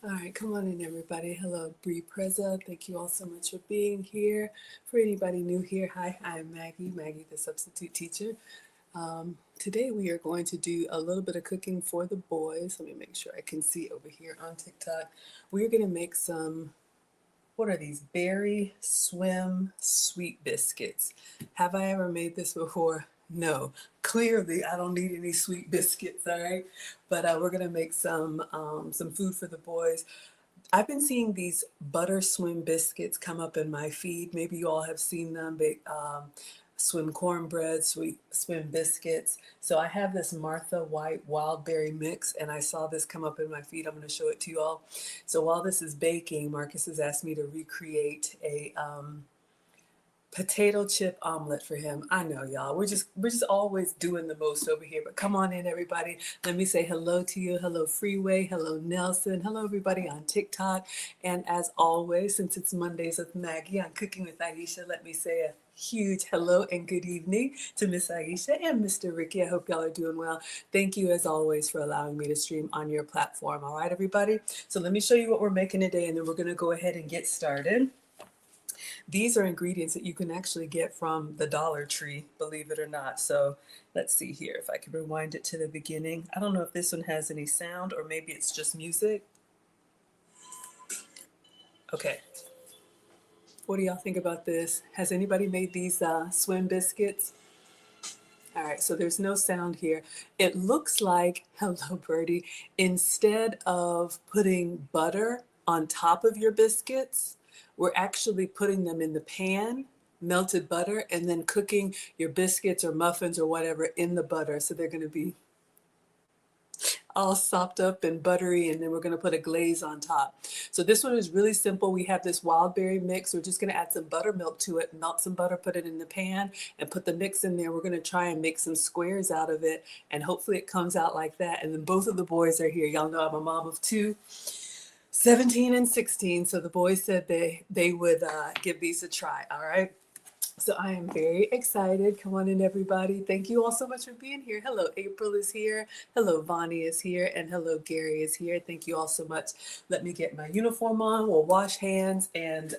All right, come on in, everybody. Hello, Bree Preza. Thank you all so much for being here. For anybody new here, hi, I'm Maggie, the substitute teacher. Today we are going to do a little bit of cooking for the boys. Let me make sure I can see over here on TikTok. We're going to make some, what are these? Berry Swim Sweet Biscuits. Have I ever made this before? No. Clearly, I don't need any sweet biscuits, all right? But we're going to make some food for the boys. I've been seeing these butter swim biscuits come up in my feed. Maybe you all have seen them. Swim cornbread, sweet swim biscuits. So I have this Martha White wild berry mix, and I saw this come up in my feed. I'm going to show it to you all. So while this is baking, Marcus has asked me to recreate a potato chip omelet for him. I know, y'all. We're just always doing the most over here. But come on in, everybody. Let me say hello to you. Hello, Freeway. Hello, Nelson. Hello, everybody on TikTok. And as always, since it's Mondays with Maggie on Cooking with Aisha, let me say a huge hello and good evening to Miss Aisha and Mr. Ricky. I hope y'all are doing well. Thank you, as always, for allowing me to stream on your platform. All right, everybody. So let me show you what we're making today, and then we're going to go ahead and get started. These are ingredients that you can actually get from the Dollar Tree, believe it or not. So let's see here if I can rewind it to the beginning. I don't know if this one has any sound or maybe it's just music. Okay. What do y'all think about this? Has anybody made these swim biscuits? All right, so there's no sound here. It looks like, hello, Birdie, instead of putting butter on top of your biscuits, we're actually putting them in the pan, melted butter, and then cooking your biscuits or muffins or whatever in the butter. So they're going to be all sopped up and buttery, and then we're going to put a glaze on top. So this one is really simple. We have this wild berry mix. We're just going to add some buttermilk to it, melt some butter, put it in the pan, and put the mix in there. We're going to try and make some squares out of it, and hopefully it comes out like that. And then both of the boys are here. Y'all know I'm a mom of two, 17 and 16. So the boys said they would give these a try. All right. So I am very excited. Come on in, everybody. Thank you all so much for being here. Hello, April is here. Hello, Vonnie is here. And hello, Gary is here. Thank you all so much. Let me get my uniform on. We'll wash hands and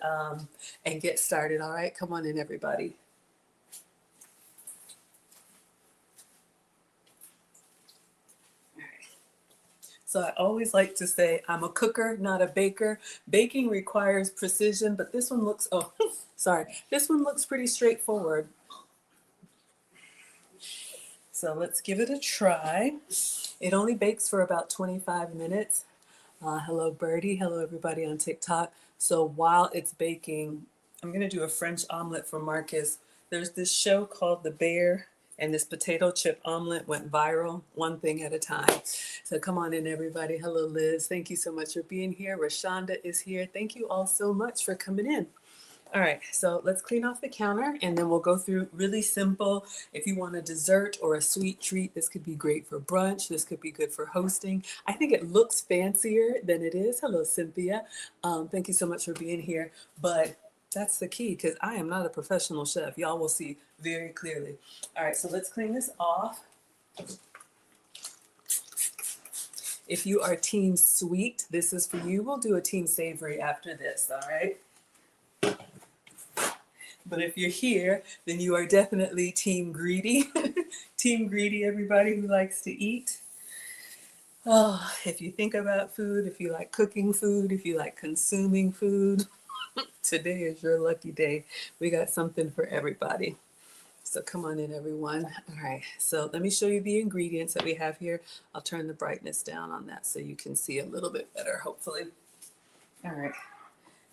get started. All right, come on in, everybody. So I always like to say I'm a cooker, not a baker. Baking requires precision, but this one looks, oh, sorry. This one looks pretty straightforward. So let's give it a try. It only bakes for about 25 minutes. Hello, Birdie. Hello, everybody on TikTok. So while it's baking, I'm going to do a French omelet for Marcus. There's this show called The Bear, and this potato chip omelet went viral, one thing at a time. So come on in, everybody. Hello, Liz. Thank you so much for being here. Rashonda is here. Thank you all so much for coming in. All right, so let's clean off the counter and then we'll go through really simple. If you want a dessert or a sweet treat, this could be great for brunch. This could be good for hosting. I think it looks fancier than it is. Hello, Cynthia. Thank you so much for being here. But that's the key because I am not a professional chef. Y'all will see very clearly. All right, so let's clean this off. If you are team sweet, this is for you. We'll do a team savory after this, all right? But if you're here, then you are definitely team greedy. Team greedy, everybody who likes to eat. Oh, if you think about food, if you like cooking food, if you like consuming food, today is your lucky day. We got something for everybody. So come on in, everyone. All right, so let me show you the ingredients that we have here. I'll turn the brightness down on that so you can see a little bit better, hopefully. All right,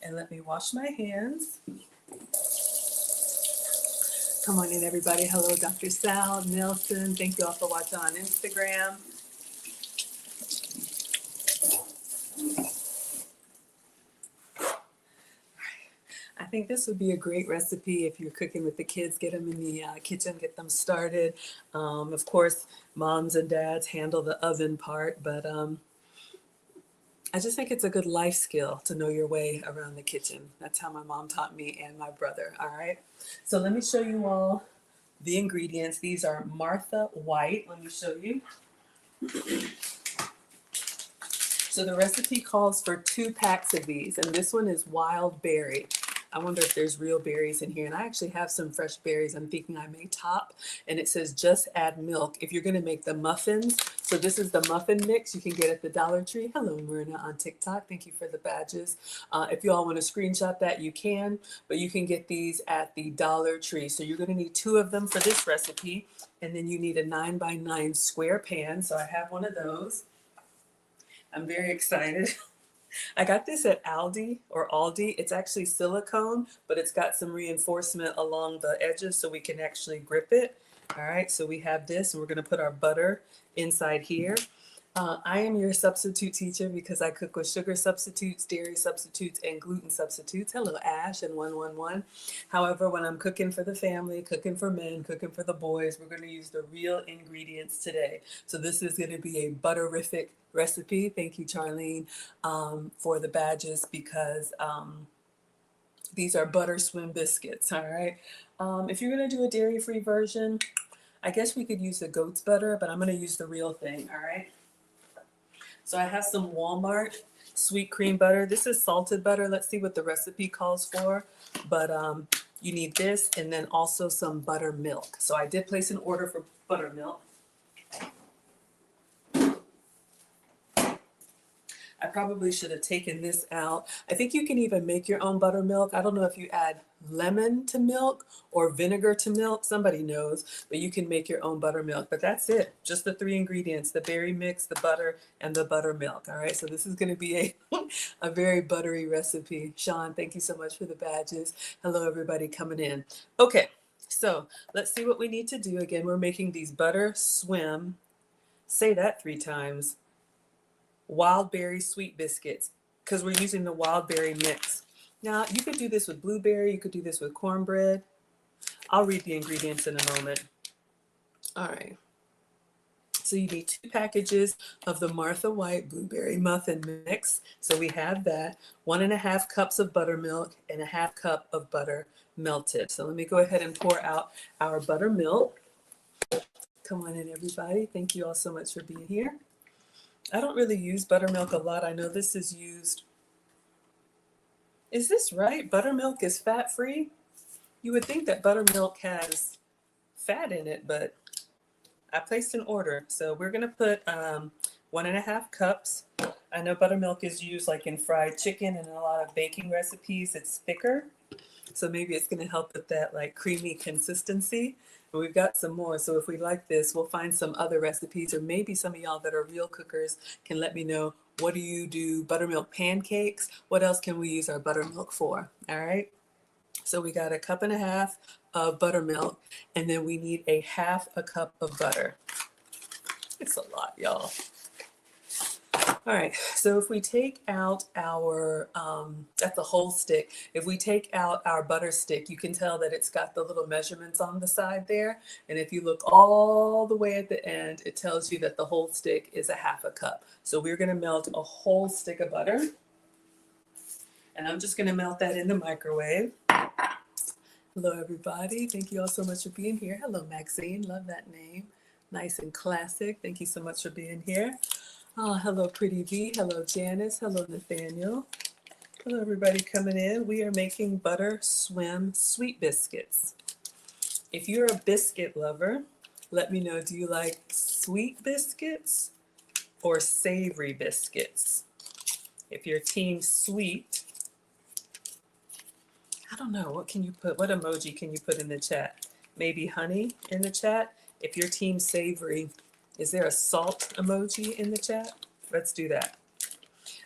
and let me wash my hands. Come on in, everybody. Hello, Dr. Sal, Nelson. Thank you all for watching on Instagram. I think this would be a great recipe if you're cooking with the kids. Get them in the kitchen, get them started. Of course, moms and dads handle the oven part, but I just think it's a good life skill to know your way around the kitchen. That's how my mom taught me and my brother, all right? So let me show you all the ingredients. These are Martha White. Let me show you. So the recipe calls for 2 packs of these, and this one is wild berry. I wonder if there's real berries in here. And I actually have some fresh berries I'm thinking I may top. And it says just add milk if you're going to make the muffins. So this is the muffin mix you can get at the Dollar Tree. Hello, Myrna on TikTok. Thank you for the badges. If you all want to screenshot that, you can. But you can get these at the Dollar Tree. So you're going to need 2 of them for this recipe. And then you need a 9x9 square pan. So I have one of those. I'm very excited. I got this at Aldi or Aldi. It's actually silicone, but it's got some reinforcement along the edges so we can actually grip it. All right, so we have this, and we're going to put our butter inside here. I am your substitute teacher because I cook with sugar substitutes, dairy substitutes, and gluten substitutes. Hello, Ash and 111. However, when I'm cooking for the family, cooking for men, cooking for the boys, we're going to use the real ingredients today. So this is going to be a butterific recipe. Thank you, Charlene, for the badges because these are butter swim biscuits. All right. If you're going to do a dairy-free version, I guess we could use the goat's butter, but I'm going to use the real thing. All right. So I have some Walmart sweet cream butter. This is salted butter. Let's see what the recipe calls for. But you need this and then also some buttermilk. So I did place an order for buttermilk. I probably should have taken this out. I think you can even make your own buttermilk. I don't know if you add lemon to milk or vinegar to milk. Somebody knows, but you can make your own buttermilk. But that's it. Just the 3 ingredients, the berry mix, the butter, and the buttermilk. All right, so this is going to be a very buttery recipe. Sean, thank you so much for the badges. Hello, everybody coming in. Okay, so let's see what we need to do. Again, we're making these butter swim. Say that 3 times. Wild berry sweet biscuits because we're using the wild berry mix. Now you could do this with blueberry, you could do this with cornbread. I'll read the ingredients in a moment. All right. So you need 2 packages of the Martha White blueberry muffin mix. So we have that, 1.5 cups of buttermilk and a 1/2 cup of butter melted. So let me go ahead and pour out our buttermilk. Come on in, everybody. Thank you all so much for being here. I don't really use buttermilk a lot. I know this is used. Is this right? Buttermilk is fat-free? You would think that buttermilk has fat in it, but I placed an order. So we're going to put 1.5 cups. I know buttermilk is used like in fried chicken and a lot of baking recipes. It's thicker. So maybe it's going to help with that like creamy consistency. And we've got some more. So if we like this, we'll find some other recipes, or maybe some of y'all that are real cookers can let me know, what do you do? Buttermilk pancakes? What else can we use our buttermilk for? All right. So we got 1.5 cups of buttermilk, and then we need 1/2 cup of butter. It's a lot, y'all. All right, so if we take out our, that's a whole stick. If we take out our butter stick, you can tell that it's got the little measurements on the side there. And if you look all the way at the end, it tells you that the whole stick is 1/2 cup. So we're gonna melt a whole stick of butter. And I'm just gonna melt that in the microwave. Hello, everybody. Thank you all so much for being here. Hello, Maxine. Love that name. Nice and classic. Thank you so much for being here. Hello, Pretty V. Hello, Janice. Hello, Nathaniel. Hello, everybody coming in. We are making butter swim sweet biscuits. If you're a biscuit lover, let me know, do you like sweet biscuits or savory biscuits? If you're team sweet, I don't know, what can you put? What emoji can you put in the chat? Maybe honey in the chat. If you're team savory, is there a salt emoji in the chat? Let's do that.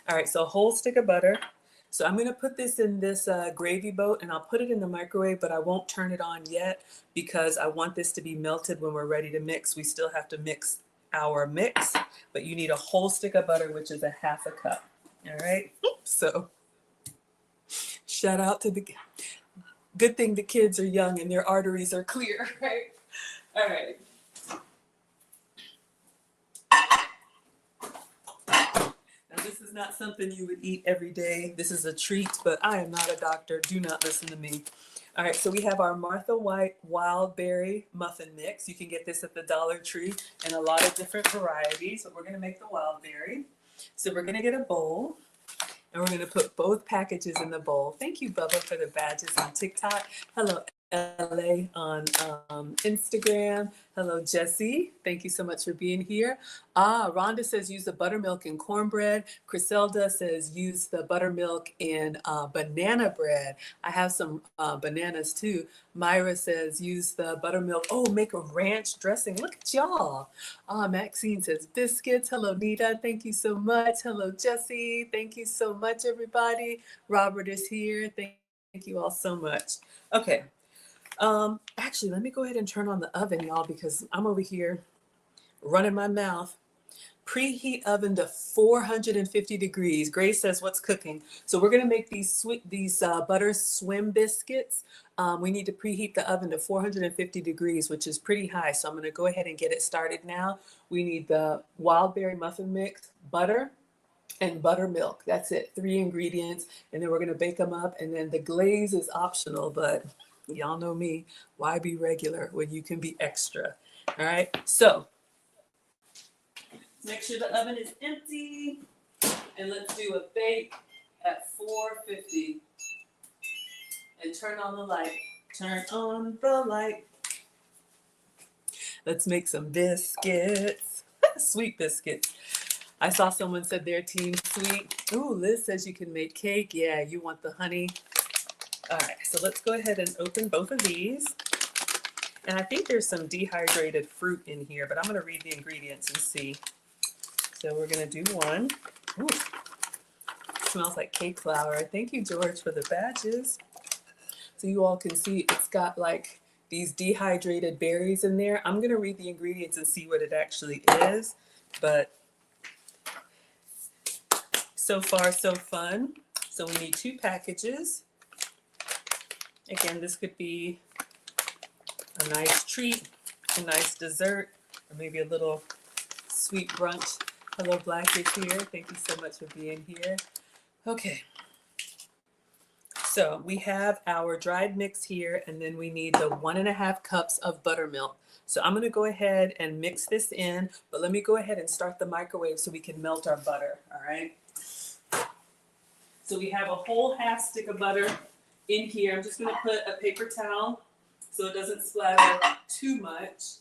All right, so a whole stick of butter. So I'm gonna put this in this gravy boat, and I'll put it in the microwave, but I won't turn it on yet because I want this to be melted when we're ready to mix. We still have to mix our mix, but you need a whole stick of butter, which is 1/2 cup. All right, so shout out to the, good thing the kids are young and their arteries are clear, right? All right. Now, this is not something you would eat every day. This is a treat, but I am not a doctor. Do not listen to me. All right, so we have our Martha White Wild Berry Muffin Mix. You can get this at the Dollar Tree in a lot of different varieties, but we're gonna make the wild berry. So we're gonna get a bowl and we're gonna put both packages in the bowl. Thank you, Bubba, for the badges on TikTok. Hello, LA on Instagram. Hello, Jesse. Thank you so much for being here. Rhonda says use the buttermilk in cornbread. Criselda says use the buttermilk in banana bread. I have some bananas too. Myra says use the buttermilk. Oh, make a ranch dressing. Look at y'all. Maxine says biscuits. Hello, Nita. Thank you so much. Hello, Jesse. Thank you so much, everybody. Robert is here. Thank you all so much. Okay. Actually, let me go ahead and turn on the oven, y'all, because I'm over here running my mouth. Preheat oven to 450 degrees. Grace says, what's cooking? So we're gonna make these butter swim biscuits. We need to preheat the oven to 450 degrees, which is pretty high. So I'm gonna go ahead and get it started now. We need the wild berry muffin mix, butter, and buttermilk. That's it, 3 ingredients. And then we're gonna bake them up. And then the glaze is optional, but y'all know me, why be regular when you can be extra? All right, so make sure the oven is empty and let's do a bake at 450 and turn on the light. Turn on the light. Let's make some biscuits, sweet biscuits. I saw someone said their team sweet. Ooh, Liz says you can make cake. Yeah, you want the honey. All right, so let's go ahead and open both of these. And I think there's some dehydrated fruit in here, but I'm gonna read the ingredients and see. So we're gonna do one. Ooh, smells like cake flour. Thank you, George, for the badges. So you all can see it's got like these dehydrated berries in there. I'm gonna read the ingredients and see what it actually is, but so far so fun. So we need 2 packages. Again, this could be a nice treat, a nice dessert, or maybe a little sweet brunch. Hello, Black is here. Thank you so much for being here. Okay. So we have our dried mix here, and then we need the 1.5 cups of buttermilk. So I'm gonna go ahead and mix this in, but let me go ahead and start the microwave so we can melt our butter, all right? So we have a whole half stick of butter in here. I'm just gonna put a paper towel so it doesn't splatter too much.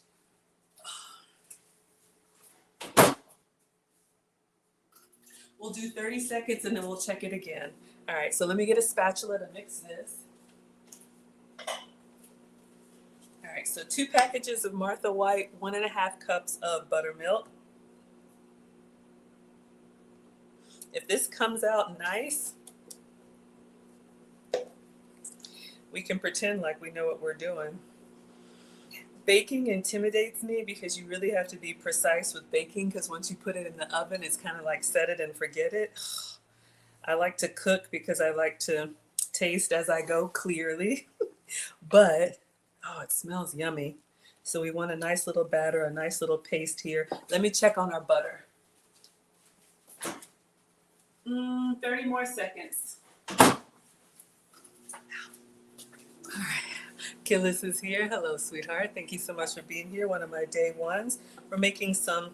We'll do 30 seconds and then we'll check it again. All right, so let me get a spatula to mix this. All right, so 2 packages of Martha White, 1.5 cups of buttermilk. If this comes out nice, we can pretend like we know what we're doing. Baking intimidates me because you really have to be precise with baking, because once you put it in the oven, it's kind of like set it and forget it. I like to cook because I like to taste as I go clearly, but oh, it smells yummy. So we want a nice little batter, a nice little paste here. Let me check on our butter. 30 more seconds. All right. Killis is here. Hello, sweetheart. Thank you so much for being here. One of my day ones. We're making some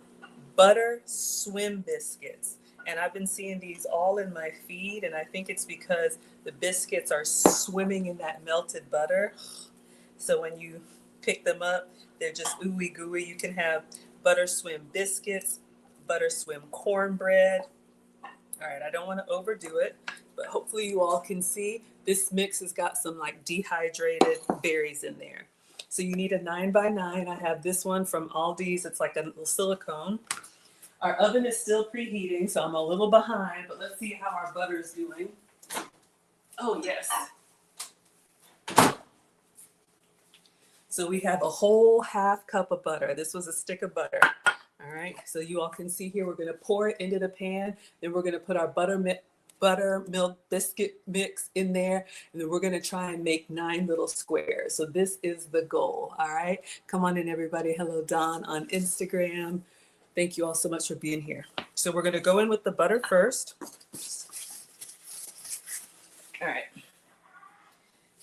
butter swim biscuits. And I've been seeing these all in my feed, and I think it's because the biscuits are swimming in that melted butter. So when you pick them up, they're just ooey gooey. You can have butter swim biscuits, butter swim cornbread. All right, I don't want to overdo it, but hopefully you all can see this mix has got some like dehydrated berries in there. So you need a 9x9. I have this one from Aldi's. It's like a little silicone. Our oven is still preheating, so I'm a little behind, but let's see how our butter is doing. Oh, yes. So we have a whole half cup of butter. This was a stick of butter. All right, so you all can see here, we're gonna pour it into the pan. Then we're gonna put our buttermilk biscuit mix in there. And then we're gonna try and make 9 little squares. So this is the goal, all right? Come on in, everybody. Hello, Don on Instagram. Thank you all so much for being here. So we're gonna go in with the butter first. All right.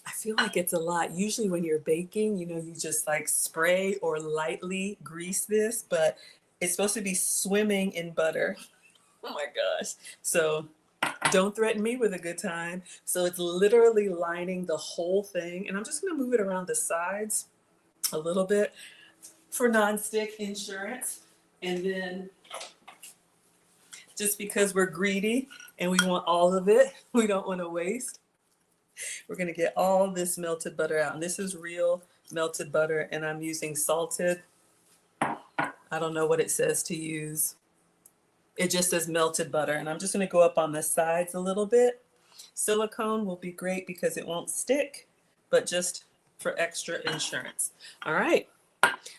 I feel like it's a lot. Usually when you're baking, you know, you just like spray or lightly grease this, but it's supposed to be swimming in butter. Oh my gosh. So don't threaten me with a good time. So it's literally lining the whole thing. And I'm just going to move it around the sides a little bit for nonstick insurance. And then just because we're greedy and we want all of it, we don't want to waste. We're going to get all this melted butter out. And this is real melted butter. And I'm using salted. I don't know what it says to use. It just says melted butter. And I'm just going to go up on the sides a little bit. Silicone will be great because it won't stick, but just for extra insurance. All right.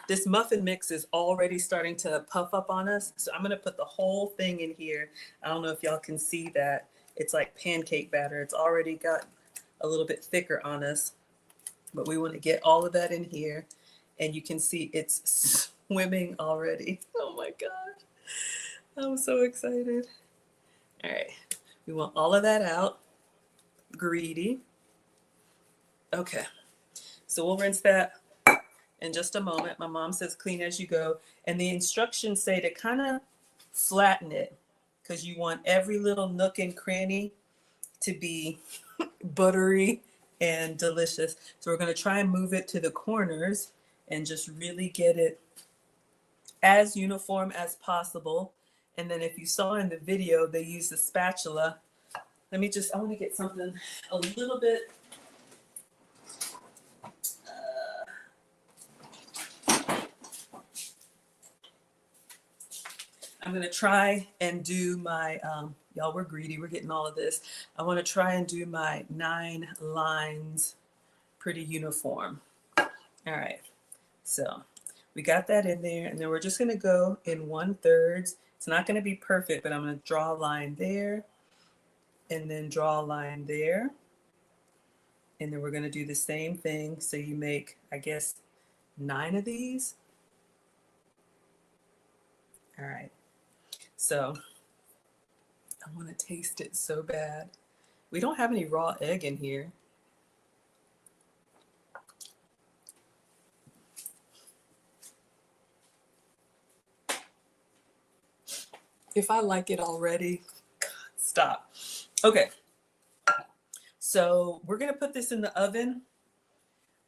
This muffin mix is already starting to puff up on us. So I'm going to put the whole thing in here. I don't know if y'all can see that. It's like pancake batter. It's already got a little bit thicker on us, but we want to get all of that in here. And you can see it's swimming already. Oh my gosh. I'm so excited. All right. We want all of that out. Greedy. Okay. So we'll rinse that in just a moment. My mom says clean as you go. And the instructions say to kind of flatten it because you want every little nook and cranny to be buttery and delicious. So we're going to try and move it to the corners and just really get it as uniform as possible. And then if you saw in the video, they use the spatula. I want to get something a little bit I'm going to try and do my, y'all, we're greedy. We're getting all of this. I want to try and do my 9 lines pretty uniform. All right. So we got that in there. And then we're just going to go in 1/3. It's not going to be perfect, but I'm going to draw a line there and then draw a line there. And then we're going to do the same thing. So you make, I guess, 9 of these. All right. So I want to taste it so bad. We don't have any raw egg in here. If I like it already, God, stop. Okay. So we're going to put this in the oven.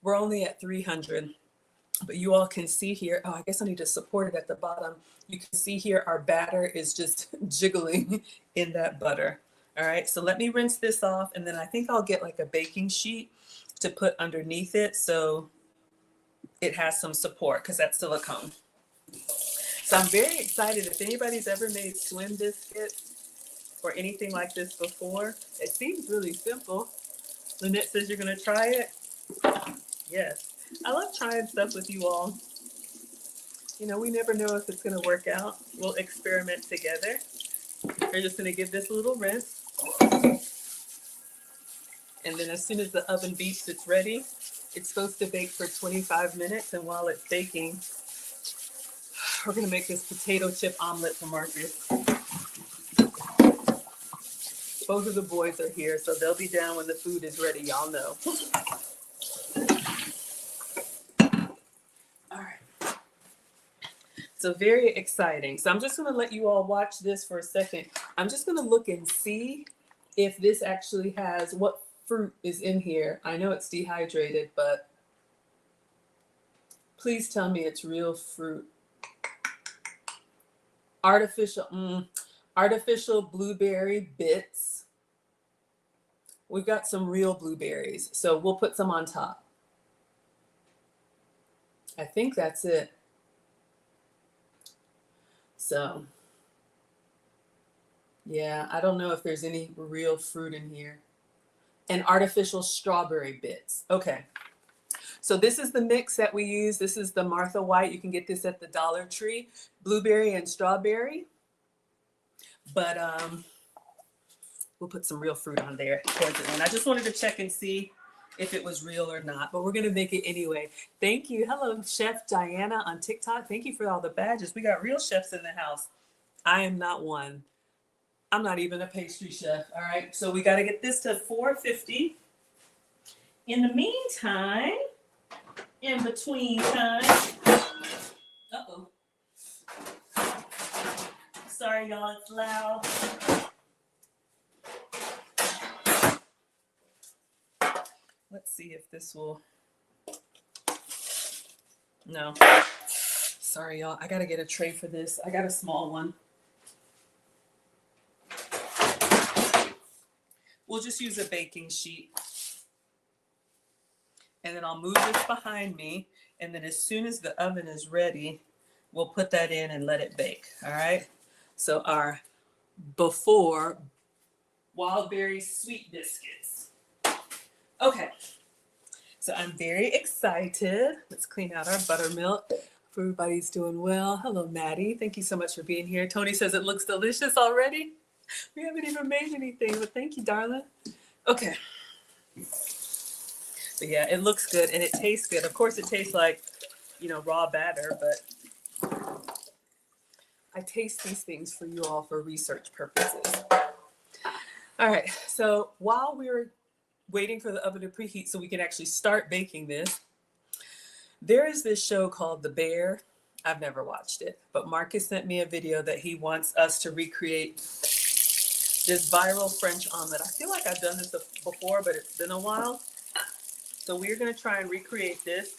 We're only at 300. But you all can see here, oh, I guess I need to support it at the bottom. You can see here our batter is just jiggling in that butter. All right, so let me rinse this off, and then I think I'll get like a baking sheet to put underneath it so it has some support because that's silicone. So I'm very excited. If anybody's ever made swim biscuits or anything like this before, it seems really simple. Lynette says you're going to try it. Yes. I love trying stuff with you all. You know, we never know if it's going to work out. We'll experiment together. We're just going to give this a little rinse. And then as soon as the oven beeps, it's ready. It's supposed to bake for 25 minutes. And while it's baking, we're going to make this potato chip omelet for Marcus. Both of the boys are here, so they'll be down when the food is ready. Y'all know. So very exciting. So I'm just going to let you all watch this for a second. I'm just going to look and see if this actually has what fruit is in here. I know it's dehydrated, but please tell me it's real fruit. Artificial blueberry bits. We've got some real blueberries, so we'll put some on top. I think that's it. So, yeah, I don't know if there's any real fruit in here. And artificial strawberry bits. Okay. So this is the mix that we use. This is the Martha White. You can get this at the Dollar Tree. Blueberry and strawberry. But we'll put some real fruit on there towards the end. I just wanted to check and see if it was real or not, but we're going to make it anyway. Thank you. Hello, Chef Diana on TikTok. Thank you for all the badges. We got real chefs in the house. I am not one. I'm not even a pastry chef. All right. So we got to get this to 450. In the meantime, in between time, Sorry, y'all, it's loud. Let's see if this will. No. Sorry, y'all. I gotta get a tray for this. I got a small one. We'll just use a baking sheet. And then I'll move this behind me. And then as soon as the oven is ready, we'll put that in and let it bake. All right. So our before wild berry sweet biscuits. Okay. So I'm very excited. Let's clean out our buttermilk. Hope everybody's doing well. Hello, Maddie. Thank you so much for being here. Tony says it looks delicious already. We haven't even made anything, but thank you, darling. Okay. But yeah, it looks good and it tastes good. Of course, it tastes like, raw batter, but I taste these things for you all for research purposes. All right. So while we're waiting for the oven to preheat so we can actually start baking this, there is this show called The Bear. I've never watched it, but Marcus sent me a video that he wants us to recreate this viral French omelet. I feel like I've done this before, but it's been a while. So we're going to try and recreate this.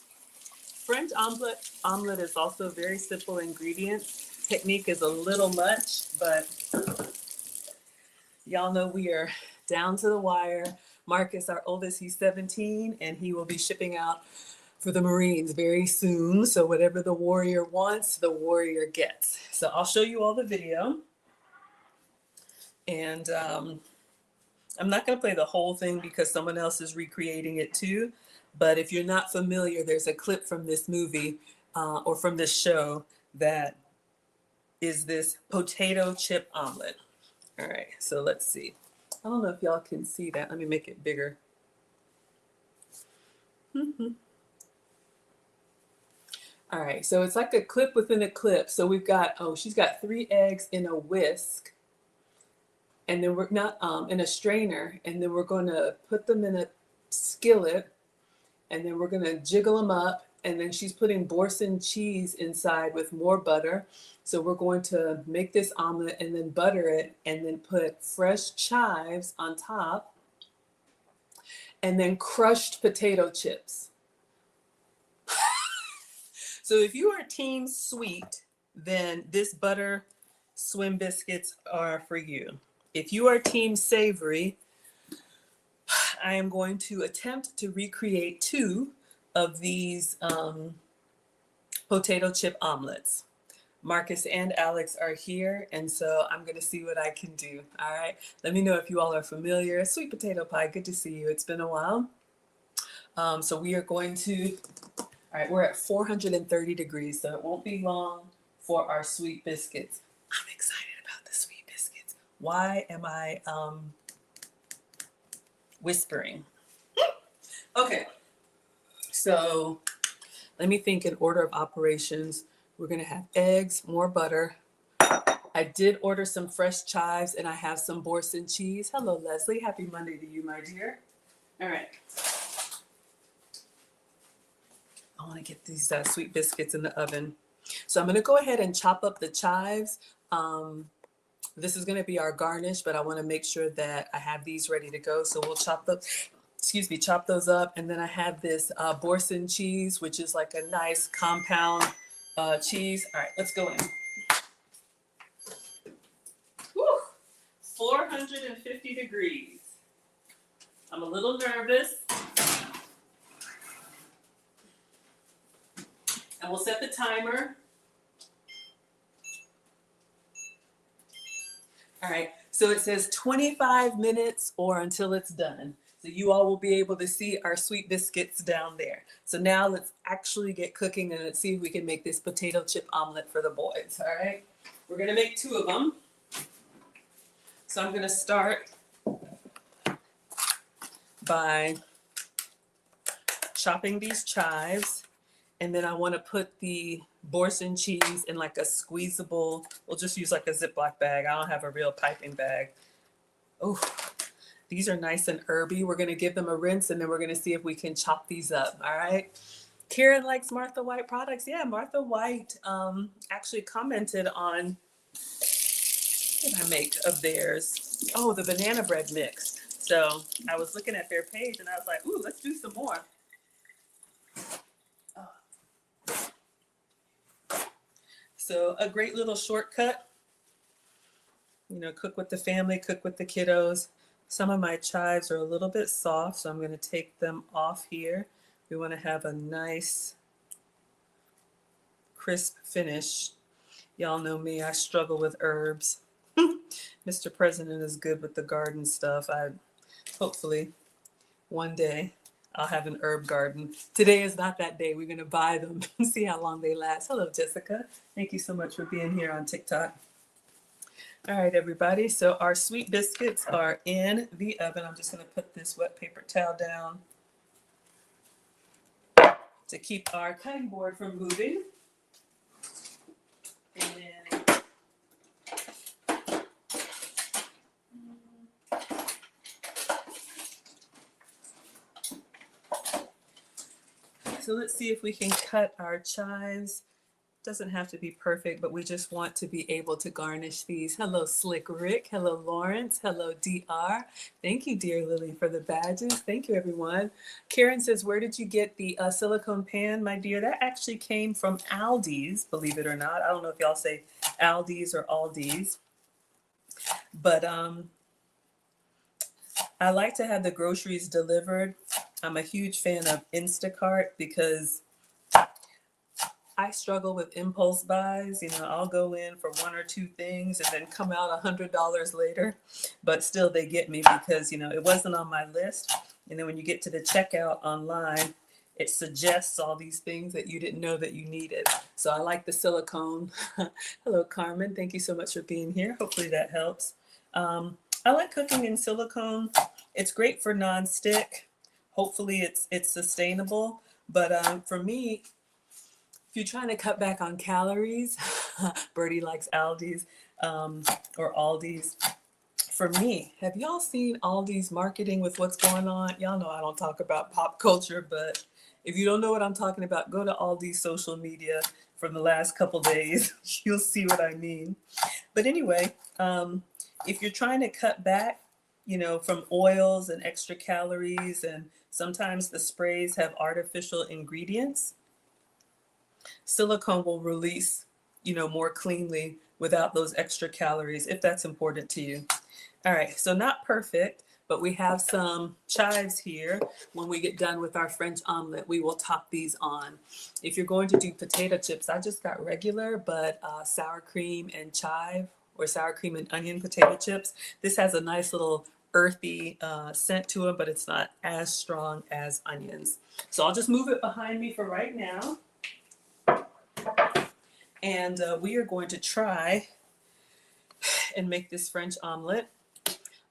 French omelet is also very simple ingredients. Technique is a little much, but y'all know we are down to the wire. Marcus, our oldest, he's 17, and he will be shipping out for the Marines very soon. So whatever the warrior wants, the warrior gets. So I'll show you all the video. And I'm not going to play the whole thing because someone else is recreating it too. But if you're not familiar, there's a clip from this movie or from this show that is this potato chip omelet. All right, so let's see. I don't know if y'all can see that. Let me make it bigger. All right, so it's like a clip within a clip. So we've got, she's got 3 eggs in a whisk. And then we're not in a strainer, and then we're going to put them in a skillet, and then we're going to jiggle them up, and then she's putting Boursin cheese inside with more butter. So we're going to make this omelet and then butter it, and then put fresh chives on top, and then crushed potato chips. So if you are team sweet, then this butter swim biscuits are for you. If you are team savory, I am going to attempt to recreate 2 of these potato chip omelets. Marcus and Alex are here, and so I'm going to see what I can do. All right. Let me know if you all are familiar. Sweet potato pie, good to see you. It's been a while. So we are going to, all right, we're at 430 degrees, so it won't be long for our sweet biscuits. I'm excited about the sweet biscuits. Why am I whispering? Okay, so let me think in order of operations. We're gonna have eggs, more butter. I did order some fresh chives and I have some Boursin cheese. Hello, Leslie. Happy Monday to you, my dear. All right. I want to get these sweet biscuits in the oven. So I'm going to go ahead and chop up the chives. This is going to be our garnish, but I want to make sure that I have these ready to go. So we'll chop those up. And then I have this Boursin cheese, which is like a nice compound cheese. All right, let's go in. Whew, 450 degrees. I'm a little nervous. And we'll set the timer. All right, so it says 25 minutes or until it's done. So you all will be able to see our sweet biscuits down there. So now let's actually get cooking and let's see if we can make this potato chip omelet for the boys, all right? We're gonna make 2 of them. So I'm gonna start by chopping these chives. And then I want to put the Boursin cheese in like a squeezable, we'll just use like a Ziploc bag. I don't have a real piping bag. Oh, these are nice and herby. We're going to give them a rinse and then we're going to see if we can chop these up. All right. Karen likes Martha White products. Yeah, Martha White actually commented on did I make of theirs? Oh, the banana bread mix. So I was looking at their page and I was like, ooh, let's do some more. So a great little shortcut, you know, cook with the family, cook with the kiddos. Some of my chives are a little bit soft, so I'm going to take them off here. We want to have a nice crisp finish. Y'all know me, I struggle with herbs. Mr. President is good with the garden stuff. Hopefully one day I'll have an herb garden. Today is not that day. We're going to buy them and see how long they last. Hello, Jessica. Thank you so much for being here on TikTok. All right, everybody. So our sweet biscuits are in the oven. I'm just going to put this wet paper towel down to keep our cutting board from moving. And then so let's see if we can cut our chives. Doesn't have to be perfect, but we just want to be able to garnish these. Hello, Slick Rick. Hello, Lawrence. Hello, DR. Thank you, dear Lily, for the badges. Thank you, everyone. Karen says, where did you get the silicone pan, my dear? That actually came from Aldi's, believe it or not. I don't know if y'all say Aldi's or Aldi's, but I like to have the groceries delivered. I'm a huge fan of Instacart because I struggle with impulse buys. You know, I'll go in for one or two things and then come out $100 later, but still they get me because, you know, it wasn't on my list. And then when you get to the checkout online, it suggests all these things that you didn't know that you needed. So I like the silicone. Hello, Carmen. Thank you so much for being here. Hopefully that helps. I like cooking in silicone. It's great for nonstick. Hopefully it's sustainable. But for me, if you're trying to cut back on calories, Birdie likes Aldi's or Aldi's. For me, have y'all seen Aldi's marketing with what's going on? Y'all know I don't talk about pop culture, but if you don't know what I'm talking about, go to Aldi's social media from the last couple days. You'll see what I mean. But anyway, if you're trying to cut back, you know, from oils and extra calories, and sometimes the sprays have artificial ingredients, silicone will release, you know, more cleanly without those extra calories, if that's important to you. All right, so not perfect, but we have some chives here. When we get done with our French omelet, we will top these on. If you're going to do potato chips, I just got regular, but sour cream and chive, or sour cream and onion potato chips. This has a nice little earthy scent to it, but it's not as strong as onions. So I'll just move it behind me for right now. And we are going to try and make this French omelet.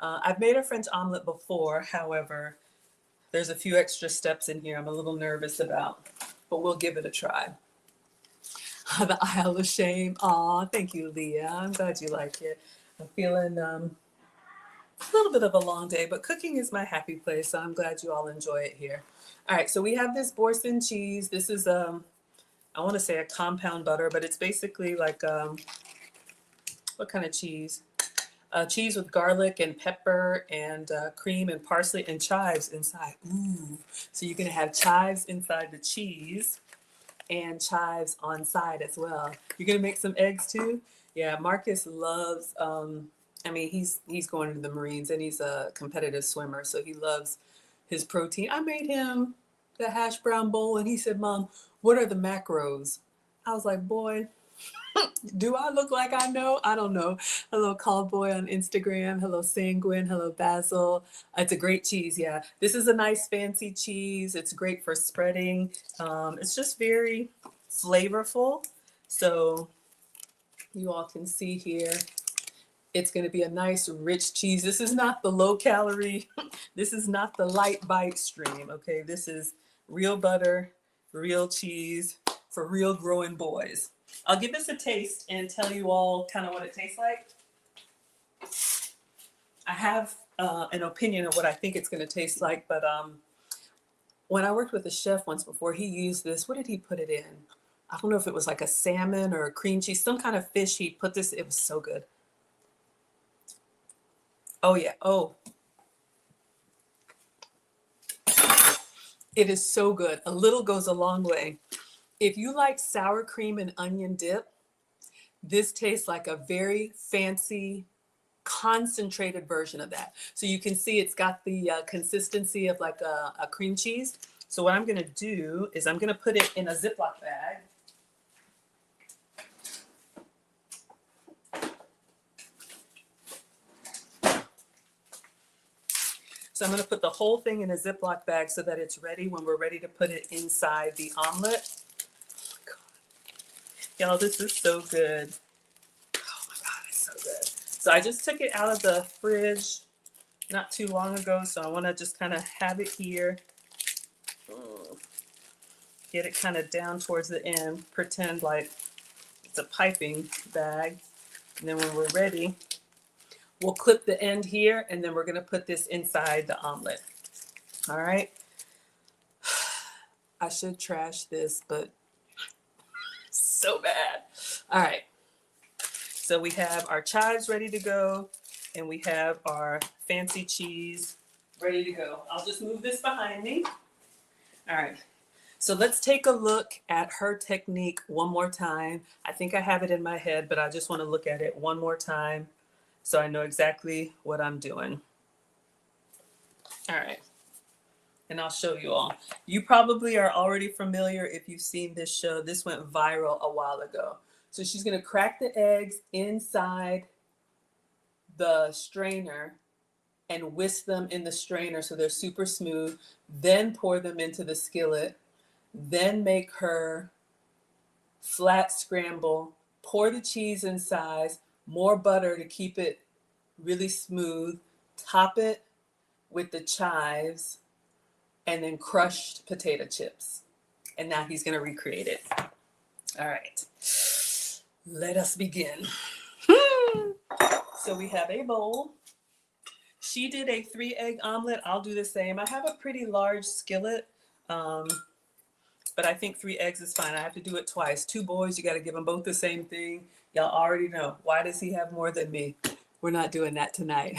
I've made a French omelet before, however, there's a few extra steps in here I'm a little nervous about, but we'll give it a try. The Isle of Shame. Aw, thank you, Leah. I'm glad you like it. I'm feeling a little bit of a long day, but cooking is my happy place, so I'm glad you all enjoy it here. All right, so we have this Boursin cheese. This is, I want to say a compound butter, but it's basically like, what kind of cheese? Cheese with garlic and pepper and cream and parsley and chives inside. Ooh, so you're going to have chives inside the cheese and chives on side as well. You're going to make some eggs too? Yeah, Marcus loves, I mean, he's going into the Marines and he's a competitive swimmer, so he loves his protein. I made him the hash brown bowl and he said, Mom, what are the macros? I was like, boy, do I look like I know? I don't know. Hello, Callboy on Instagram. Hello, Sanguine. Hello, Basil. It's a great cheese, yeah. This is a nice fancy cheese. It's great for spreading. It's just very flavorful. So you all can see here, it's going to be a nice rich cheese. This is not the low calorie. This is not the light bite stream, okay? This is real butter, real cheese for real growing boys. I'll give this a taste and tell you all kind of what it tastes like. I have an opinion of what I think it's going to taste like, but when I worked with a chef once before, he used this. What did he put it in? I don't know if it was like a salmon or a cream cheese, some kind of fish. He put this, it was so good. Oh yeah. Oh, it is so good. A little goes a long way. If you like sour cream and onion dip, this tastes like a very fancy, concentrated version of that. So you can see it's got the consistency of like a cream cheese. So what I'm gonna do is I'm gonna put it in a Ziploc bag. So I'm gonna put the whole thing in a Ziploc bag so that it's ready when we're ready to put it inside the omelet. Y'all, this is so good. Oh my God, it's so good. So I just took it out of the fridge not too long ago, so I wanna just kind of have it here. Get it kind of down towards the end, pretend like it's a piping bag. And then when we're ready, we'll clip the end here, and then we're gonna put this inside the omelet. All right. I should trash this, but so bad. All right. So we have our chives ready to go, and we have our fancy cheese ready to go. I'll just move this behind me. All right. So let's take a look at her technique one more time. I think I have it in my head, but I just want to look at it one more time so I know exactly what I'm doing. All right. And I'll show you all. You probably are already familiar if you've seen this show. This went viral a while ago. So she's going to crack the eggs inside the strainer and whisk them in the strainer so they're super smooth, then pour them into the skillet, then make her flat scramble, pour the cheese inside, more butter to keep it really smooth, top it with the chives, and then crushed potato chips. And now he's going to recreate it. All right, let us begin. So we have a bowl. She did a 3-egg omelet. I'll do the same. I have a pretty large skillet, but I think 3 eggs is fine. I have to do it twice. 2 boys, you got to give them both the same thing. Y'all already know. Why does he have more than me? We're not doing that tonight.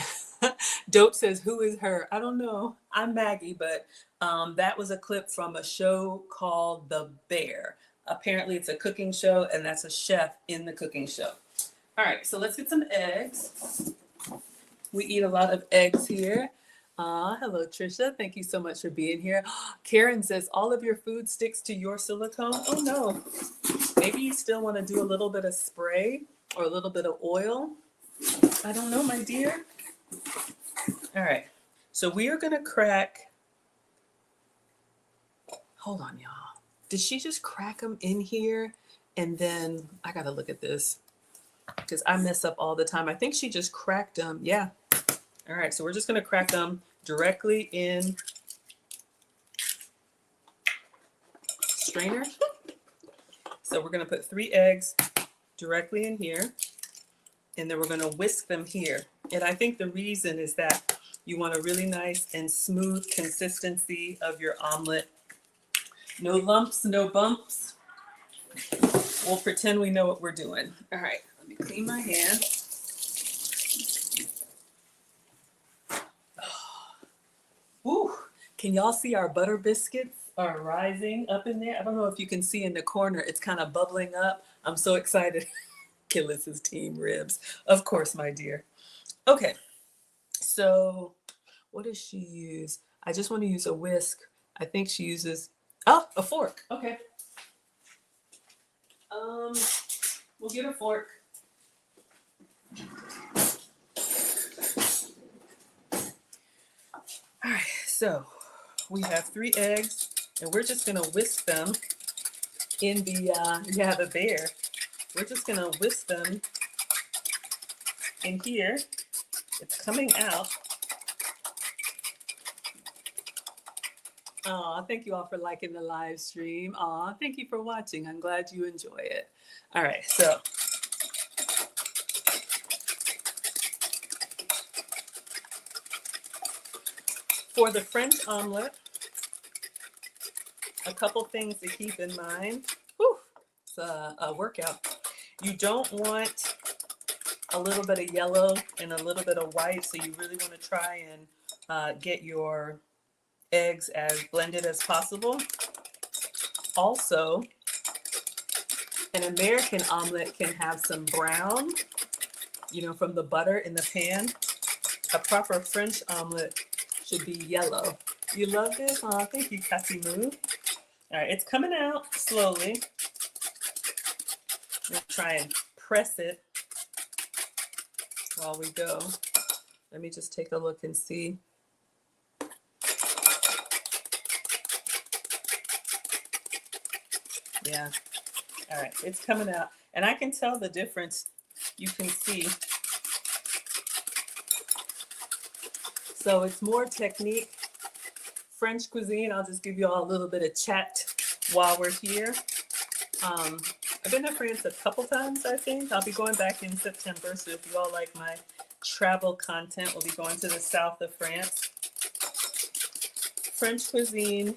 Dope says, who is her? I don't know. I'm Maggie, but that was a clip from a show called The Bear. Apparently it's a cooking show, and that's a chef in the cooking show. All right, so let's get some eggs. We eat a lot of eggs here. Hello, Trisha. Thank you so much for being here. Karen says, all of your food sticks to your silicone? Oh, no. Maybe you still want to do a little bit of spray or a little bit of oil. I don't know, my dear. All right. So we are going to crack. Hold on, y'all. Did she just crack them in here? And then I got to look at this because I mess up all the time. I think she just cracked them. Yeah. All right. So we're just going to crack them directly in strainer. So we're going to put 3 eggs directly in here, and then we're going to whisk them here. And I think the reason is that you want a really nice and smooth consistency of your omelet. No lumps, no bumps. We'll pretend we know what we're doing. All right, let me clean my hand. Ooh, can y'all see our butter biscuits are rising up in there? I don't know if you can see in the corner. It's kind of bubbling up. I'm so excited. Killis's team ribs. Of course, my dear. Okay, so what does she use? I just want to use a whisk. I think she uses, oh, a fork. Okay. We'll get a fork. All right, so we have 3 eggs, and we're just gonna whisk them in the, the bear. We're just gonna whisk them in here. It's coming out. Aw, thank you all for liking the live stream. Aw, thank you for watching. I'm glad you enjoy it. All right, so for the French omelet, a couple things to keep in mind. Whew, it's a workout. You don't want a little bit of yellow and a little bit of white. So you really want to try and get your eggs as blended as possible. Also, an American omelet can have some brown, from the butter in the pan. A proper French omelet should be yellow. You love this? Oh, thank you, Kasimu. All right, it's coming out slowly. We'll try and press it while we go. Let me just take a look and see. Yeah. All right, it's coming out. And I can tell the difference. You can see. So it's more technique. French cuisine, I'll just give you all a little bit of chat while we're here. I've been to France a couple times, I think. I'll be going back in September. So if you all like my travel content, we'll be going to the south of France. French cuisine,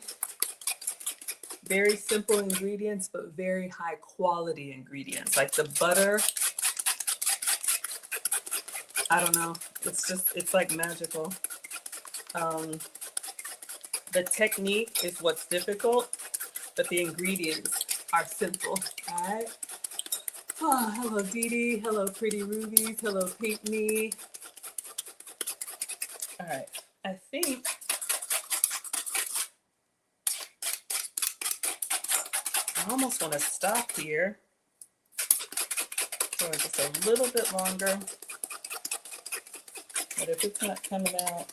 very simple ingredients, but very high quality ingredients. Like the butter, I don't know. It's like magical. The technique is what's difficult, but the ingredients are simple. All right. Oh, hello, Dee Dee. Hello, Pretty Rubies. Hello, Pink Me. All right. I think I almost want to stop here for just a little bit longer. But if it's not coming out,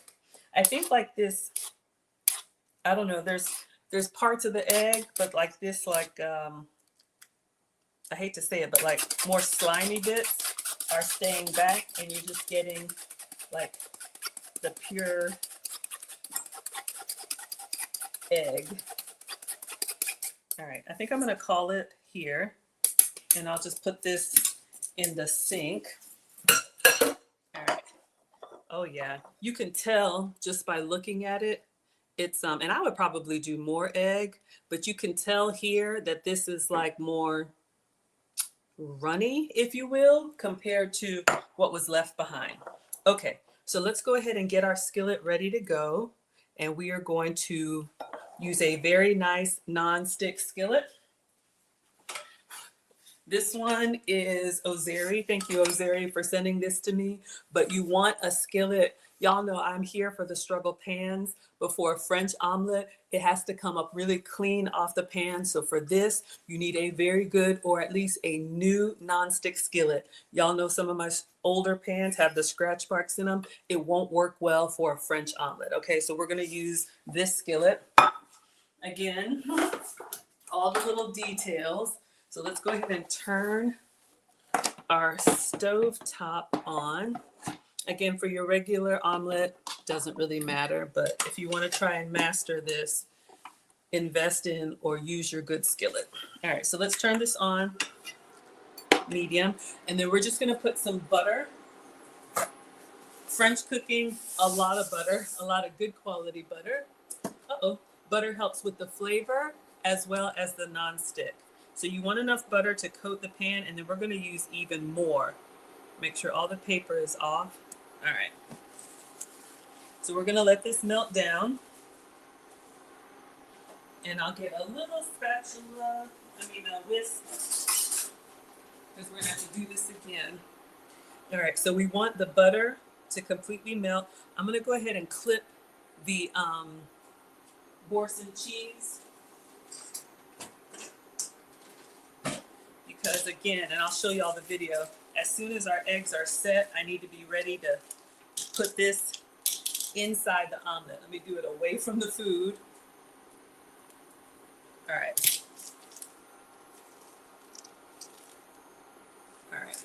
I think like this, I don't know, there's parts of the egg, but like this, like, I hate to say it, but like more slimy bits are staying back and you're just getting like the pure egg. All right, I think I'm gonna call it here and I'll just put this in the sink. All right. Oh yeah, you can tell just by looking at it. It's and I would probably do more egg, but you can tell here that this is like more runny, if you will, compared to what was left behind. Okay, so let's go ahead and get our skillet ready to go. And we are going to use a very nice non-stick skillet. This one is Ozeri. Thank you, Ozeri, for sending this to me. But you want a skillet. Y'all know I'm here for the struggle pans. But for a French omelet, it has to come up really clean off the pan. So for this, you need a very good, or at least a new nonstick skillet. Y'all know some of my older pans have the scratch marks in them. It won't work well for a French omelet. Okay, so we're gonna use this skillet. Again, all the little details. So let's go ahead and turn our stove top on. Again, for your regular omelet, doesn't really matter, but if you want to try and master this, invest in or use your good skillet. All right, so let's turn this on, medium, and then we're just going to put some butter. French cooking, a lot of butter, a lot of good quality butter. Butter helps with the flavor as well as the non-stick. So you want enough butter to coat the pan, and then we're going to use even more. Make sure all the paper is off. All right. So we're going to let this melt down. And I'll get a little spatula, a whisk, because we're going to have to do this again. All right, so we want the butter to completely melt. I'm going to go ahead and clip the Boursin cheese. Because again, and I'll show you all the video, as soon as our eggs are set, I need to be ready to put this inside the omelet. Let me do it away from the food. All right. All right.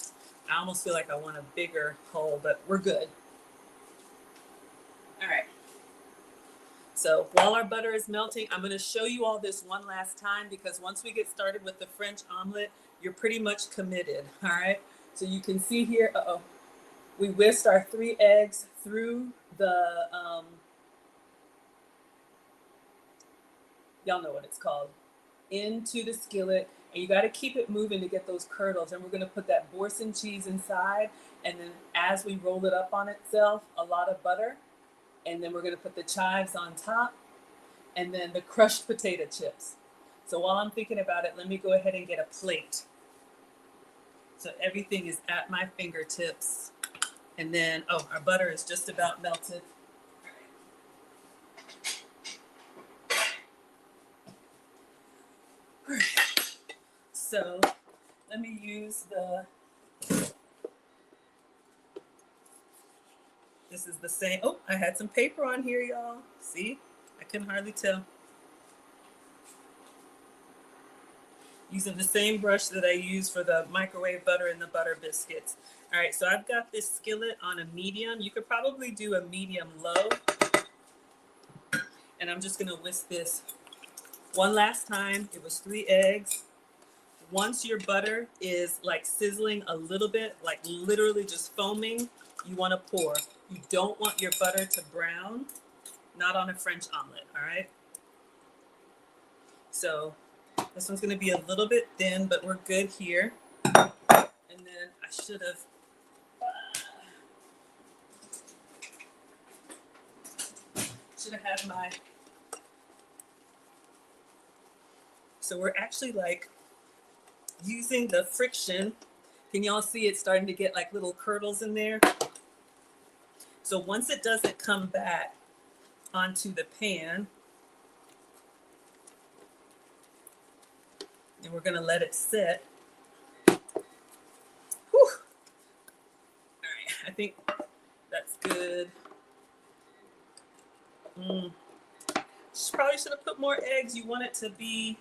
I almost feel like I want a bigger hole, but we're good. All right. So while our butter is melting, I'm going to show you all this one last time, because once we get started with the French omelet, you're pretty much committed. All right. So you can see here, we whisked our 3 eggs through the, y'all know what it's called, into the skillet. And you got to keep it moving to get those curdles. And we're going to put that Boursin cheese inside. And then as we roll it up on itself, a lot of butter. And then we're going to put the chives on top. And then the crushed potato chips. So while I'm thinking about it, let me go ahead and get a plate. So everything is at my fingertips. And then, oh, our butter is just about melted. All right. So let me use this is the same. Oh, I had some paper on here, y'all. See? I can hardly tell. Using the same brush that I use for the microwave butter and the butter biscuits. All right, so I've got this skillet on a medium. You could probably do a medium low. And I'm just gonna whisk this one last time. It was 3 eggs. Once your butter is like sizzling a little bit, like literally just foaming, you wanna pour. You don't want your butter to brown, not on a French omelet, all right? So this one's gonna be a little bit thin, but we're good here. And then I should have had my, so we're actually like using the friction. Can y'all see it starting to get like little curdles in there? So once it doesn't come back onto the pan, and we're gonna let it sit. Whew. All right, I think that's good. Probably should have put more eggs. You want it to be,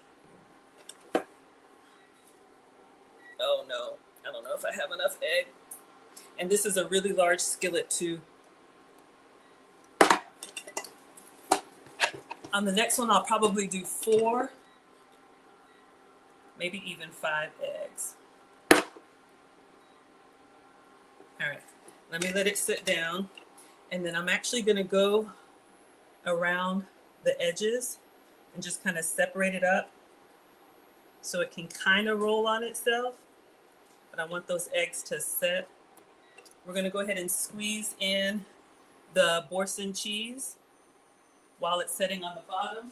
oh no, I don't know if I have enough egg. And this is a really large skillet too. On the next one, I'll probably do 4, maybe even 5 eggs. All right, let me let it sit down. And then I'm actually gonna go around the edges and just kind of separate it up so it can kind of roll on itself. But I want those eggs to set. We're gonna go ahead and squeeze in the Boursin cheese while it's setting on the bottom.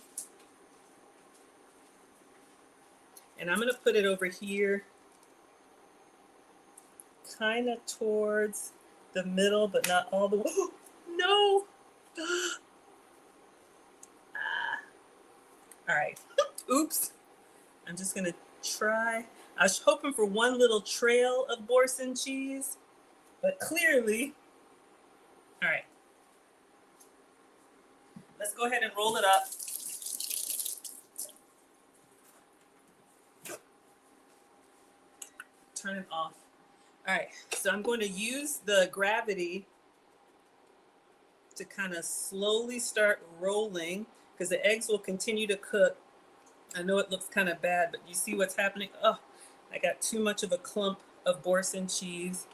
And I'm gonna put it over here, kind of towards the middle, but not all the way. Oh, no! All right, oops. I'm just gonna try. I was hoping for one little trail of Boursin cheese, but clearly, all right. Let's go ahead and roll it up. Turn it off. All right, so I'm going to use the gravity to kind of slowly start rolling because the eggs will continue to cook. I know it looks kind of bad, but you see what's happening? Oh, I got too much of a clump of Boursin cheese.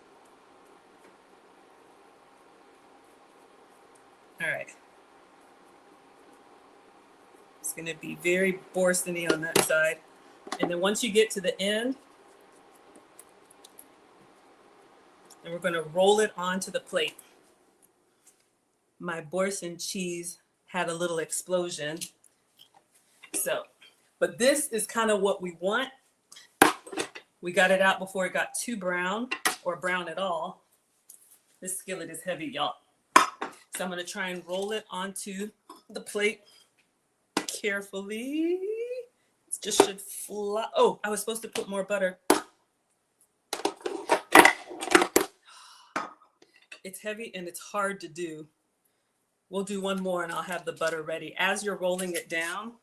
All right. It's gonna be very Boursin-y on that side. And then once you get to the end, then we're gonna roll it onto the plate. My Boursin cheese had a little explosion. So, but this is kind of what we want. We got it out before it got too brown or brown at all. This skillet is heavy, y'all. So I'm gonna try and roll it onto the plate carefully. It just should fly. Oh, I was supposed to put more butter. It's heavy and it's hard to do. We'll do one more and I'll have the butter ready. As you're rolling it down,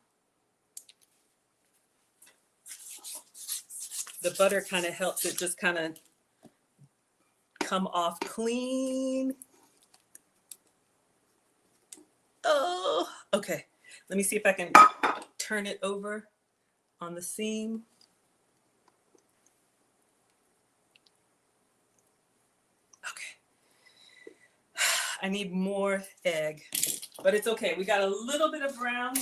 the butter kind of helps it just kind of come off clean. Oh, okay. Let me see if I can turn it over on the seam. Okay. I need more egg, but it's okay. We got a little bit of brown,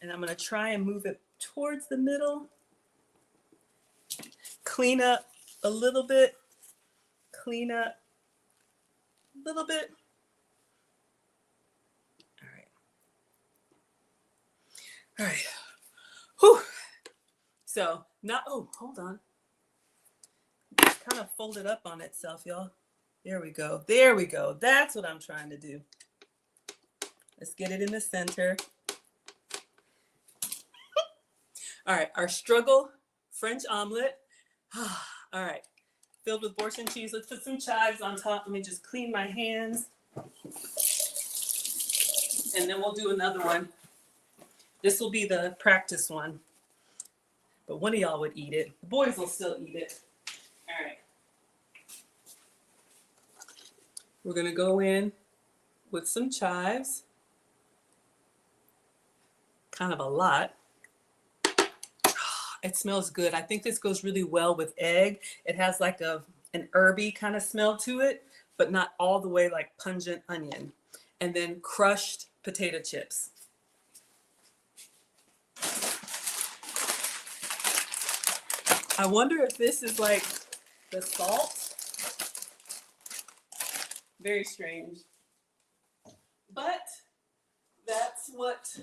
and I'm gonna try and move it towards the middle. Clean up a little bit. Clean up a little bit. All right. All right. Whew. So not, oh, hold on. Kind of folded up on itself, y'all. There we go. There we go. That's what I'm trying to do. Let's get it in the center. All right, our struggle French omelet. All right, filled with Boursin cheese. Let's put some chives on top. Let me just clean my hands. And then we'll do another one. This will be the practice one. But one of y'all would eat it. The boys will still eat it. All right. We're going to go in with some chives. Kind of a lot. It smells good. I think this goes really well with egg. It has like an herby kind of smell to it, but not all the way like pungent onion. And then crushed potato chips. I wonder if this is like the salt. Very strange. But that's what...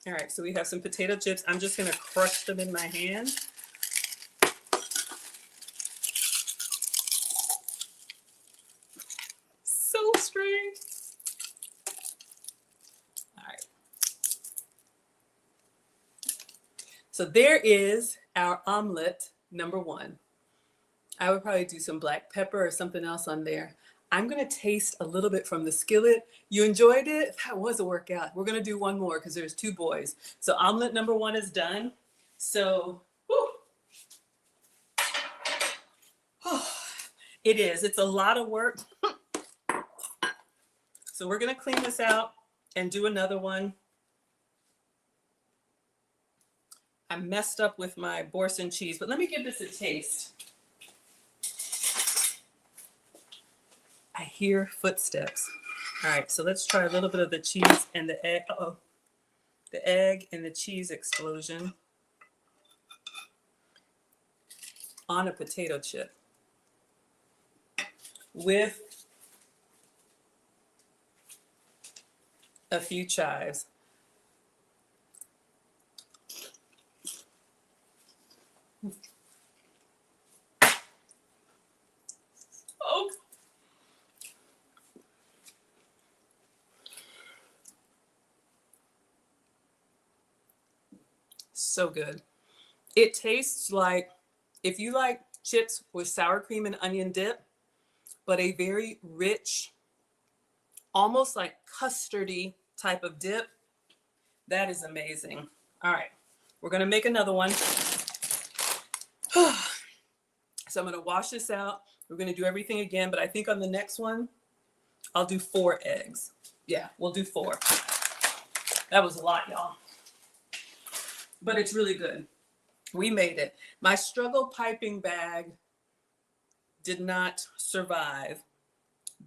All right, so we have some potato chips. I'm just gonna crush them in my hand. So strange. All right. So there is our omelet number one. I would probably do some black pepper or something else on there. I'm going to taste a little bit from the skillet. You enjoyed it? That was a workout. We're going to do one more because there's two boys. So omelet number one is done. So, it is. It's a lot of work. So we're going to clean this out and do another one. I messed up with my Boursin cheese, but let me give this a taste. I hear footsteps. All right, so let's try a little bit of the cheese and the egg. Uh-oh. The egg and the cheese explosion on a potato chip with a few chives. Oh. So good. It tastes like, if you like chips with sour cream and onion dip, but a very rich, almost like custardy type of dip, that is amazing. All right, we're gonna make another one. So I'm gonna wash this out. We're gonna do everything again, but I think on the next one, I'll do 4 eggs. Yeah, we'll do 4. That was a lot, y'all. But it's really good. We made it. My struggle piping bag did not survive,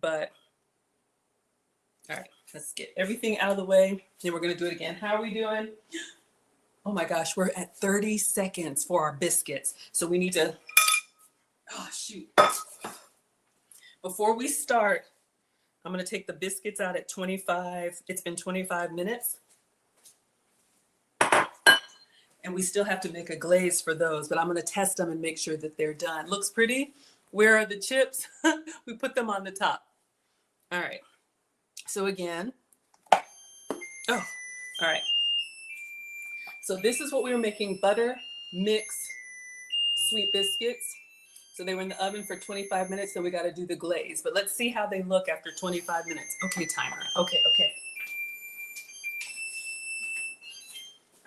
but all right, let's get everything out of the way. Then we're gonna do it again. How are we doing? Oh my gosh, we're at 30 seconds for our biscuits. So we need to, oh shoot. Before we start, I'm gonna take the biscuits out at 25. It's been 25 minutes. And we still have to make a glaze for those, but I'm gonna test them and make sure that they're done. Looks pretty. Where are the chips? We put them on the top. All right. So again, oh, all right. So this is what we were making, butter mix sweet biscuits. So they were in the oven for 25 minutes, so we got to do the glaze. But let's see how they look after 25 minutes. Okay, timer. Okay.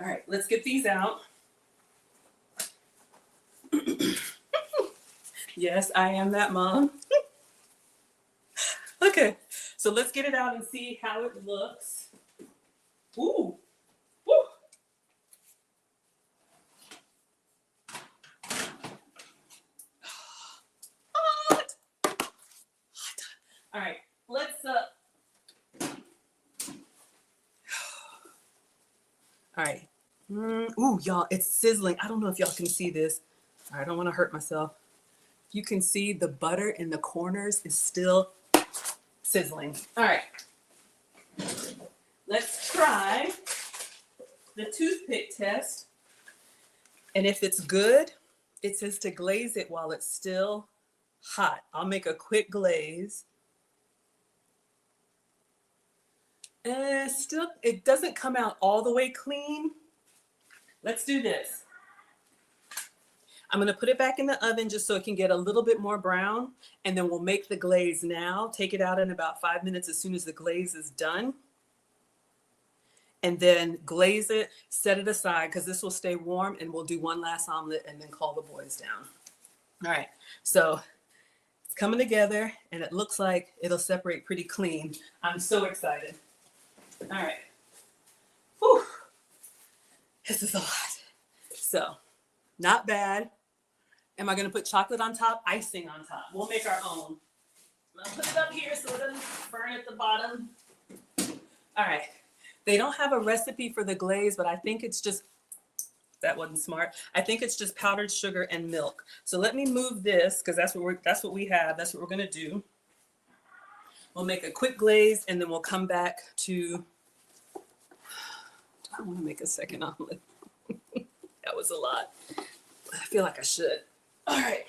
All right, let's get these out. Yes, I am that mom. Okay, so let's get it out and see how it looks. Ooh, woo. All right. Ooh, y'all, it's sizzling. I don't know if y'all can see this. I don't want to hurt myself. You can see the butter in the corners is still sizzling. All right. Let's try the toothpick test. And if it's good, it says to glaze it while it's still hot. I'll make a quick glaze. And still, it doesn't come out all the way clean. Let's do this. I'm going to put it back in the oven just so it can get a little bit more brown. And then we'll make the glaze now. Take it out in about 5 minutes as soon as the glaze is done. And then glaze it, set it aside because this will stay warm, and we'll do one last omelet and then call the boys down. All right, so it's coming together and it looks like it'll separate pretty clean. I'm so excited. All right. Whew. This is a lot. So, not bad. Am I going to put chocolate on top? Icing on top. We'll make our own. I'll put it up here so it doesn't burn at the bottom. All right. They don't have a recipe for the glaze, but I think it's just, that wasn't smart. I think it's just powdered sugar and milk. So let me move this because that's what we have. That's what we're going to do. We'll make a quick glaze and then we'll come back to, I want to make a second omelet. That was a lot. I feel like I should. All right.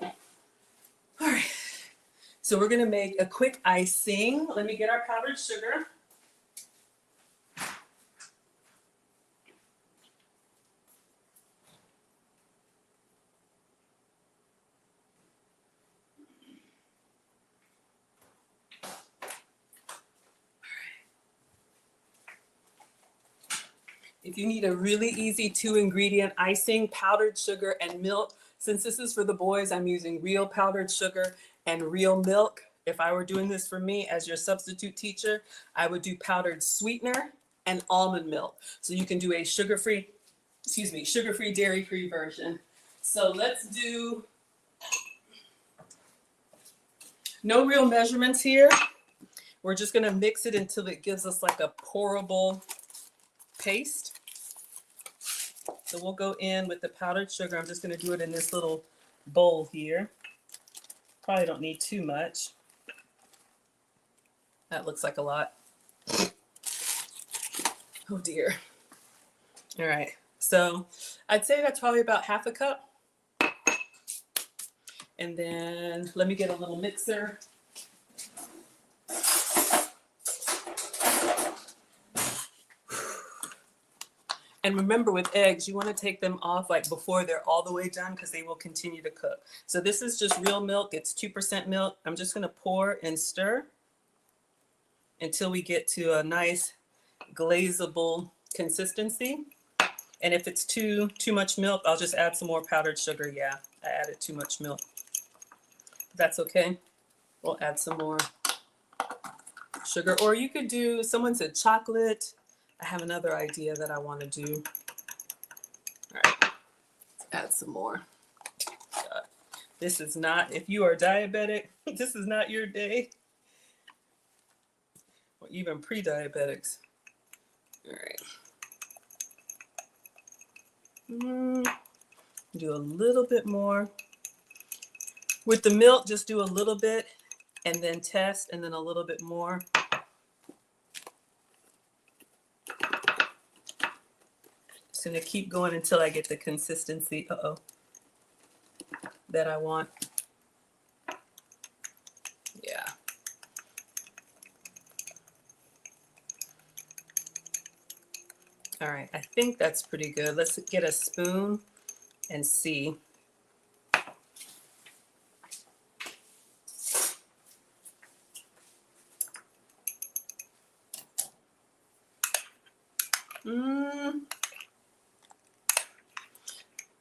All right. So we're going to make a quick icing. Let me get our powdered sugar. If you need a really easy 2-ingredient icing, powdered sugar and milk. Since this is for the boys, I'm using real powdered sugar and real milk. If I were doing this for me as your substitute teacher, I would do powdered sweetener and almond milk. So you can do a sugar-free, dairy-free version. So let's do, no real measurements here. We're just gonna mix it until it gives us like a pourable paste. So we'll go in with the powdered sugar. I'm just going to do it in this little bowl here. Probably don't need too much. That looks like a lot. Oh dear. All right. So I'd say that's probably about half a cup. And then let me get a little mixer. And remember with eggs, you want to take them off like before they're all the way done because they will continue to cook. So this is just real milk. It's 2% milk. I'm just going to pour and stir until we get to a nice glazable consistency. And if it's too much milk, I'll just add some more powdered sugar. Yeah, I added too much milk. That's okay. We'll add some more sugar. Or you could do, someone said chocolate. I have another idea that I want to do. All right, let's add some more. God. This is not, if you are diabetic, this is not your day. Or even pre-diabetics. All right. Do a little bit more. With the milk, just do a little bit and then test and then a little bit more. Just gonna keep going until I get the consistency, that I want. Yeah. All right, I think that's pretty good. Let's get a spoon and see.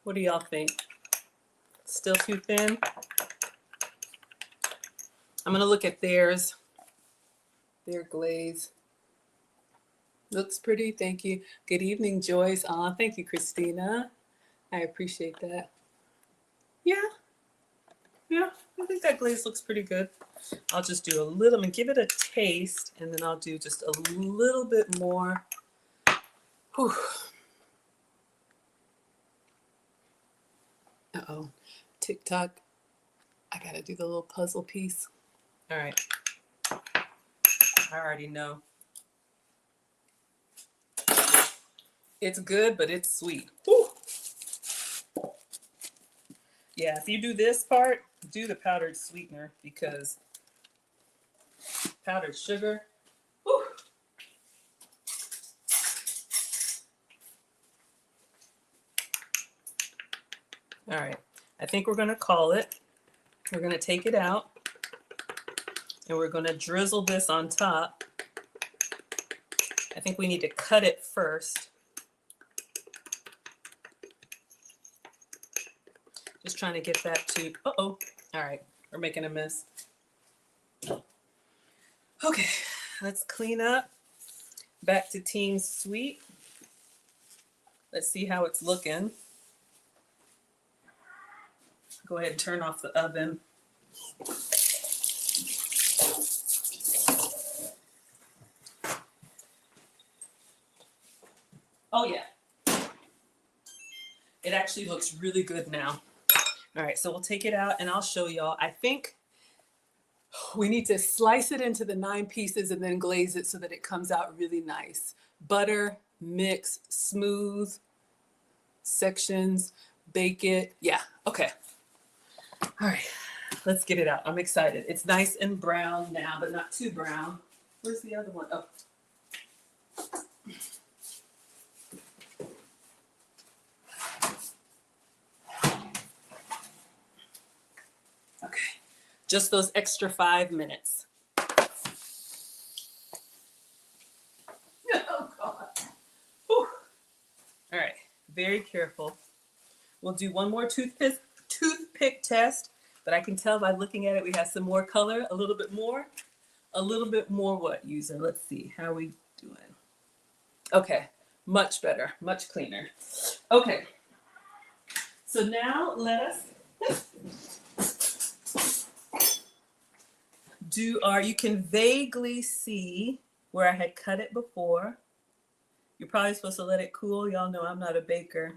What do y'all think? Still too thin? I'm gonna look at theirs. Their glaze. Looks pretty, thank you. Good evening, Joyce. Thank you, Christina. I appreciate that. Yeah, I think that glaze looks pretty good. I'll just do a little and give it a taste, and then I'll do just a little bit more Whew. Uh-oh. TikTok. I gotta do the little puzzle piece. All right. I already know. It's good, but it's sweet. Whew. Yeah, if you do this part, do the powdered sweetener because powdered sugar. Whew. All right, I think we're gonna call it. We're gonna take it out and we're gonna drizzle this on top. I think we need to cut it first. Just trying to get that to, uh-oh. All right, we're making a mess. Okay, let's clean up. Back to Team Sweet. Let's see how it's looking. Go ahead and turn off the oven. Oh yeah. It actually looks really good now. All right, so we'll take it out and I'll show y'all. I think we need to slice it into the 9 pieces and then glaze it so that it comes out really nice. Butter, mix, smooth sections, bake it. Yeah, okay. All right, let's get it out. I'm excited. It's nice and brown now, but not too brown. Where's the other one? Oh. Okay, just those extra 5 minutes. Oh, God. Whew. All right, very careful. We'll do one more toothpick test, but I can tell by looking at it, we have some more color, a little bit more. A little bit more what, user? Let's see, how are we doing? Okay, much better, much cleaner. Okay, so now let us do our, you can vaguely see where I had cut it before. You're probably supposed to let it cool. Y'all know I'm not a baker.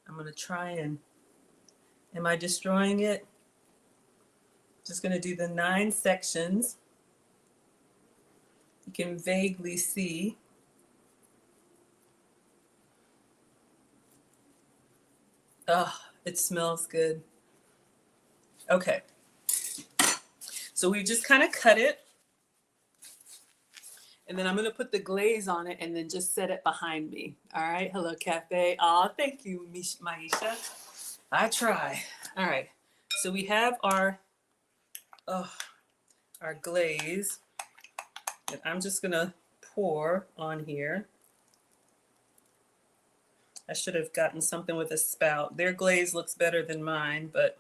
I'm gonna try and, am I destroying it? Just gonna do the 9 sections. You can vaguely see. Oh, it smells good. Okay. So we just kind of cut it. And then I'm going to put the glaze on it and then just set it behind me. All right. Hello, Cafe. Oh, thank you, Aisha. I try. All right. So we have our glaze that I'm just going to pour on here. I should have gotten something with a spout. Their glaze looks better than mine, but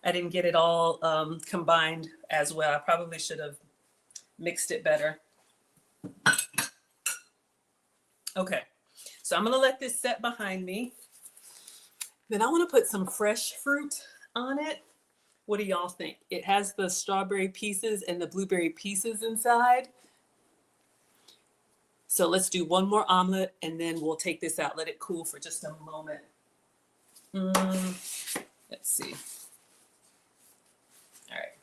I didn't get it all combined as well. I probably should have mixed it better. Okay, so I'm gonna let this set behind me. Then I want to put some fresh fruit on it. What do y'all think? It has the strawberry pieces and the blueberry pieces inside. So let's do one more omelet and then we'll take this out. Let it cool for just a moment. Let's see. All right.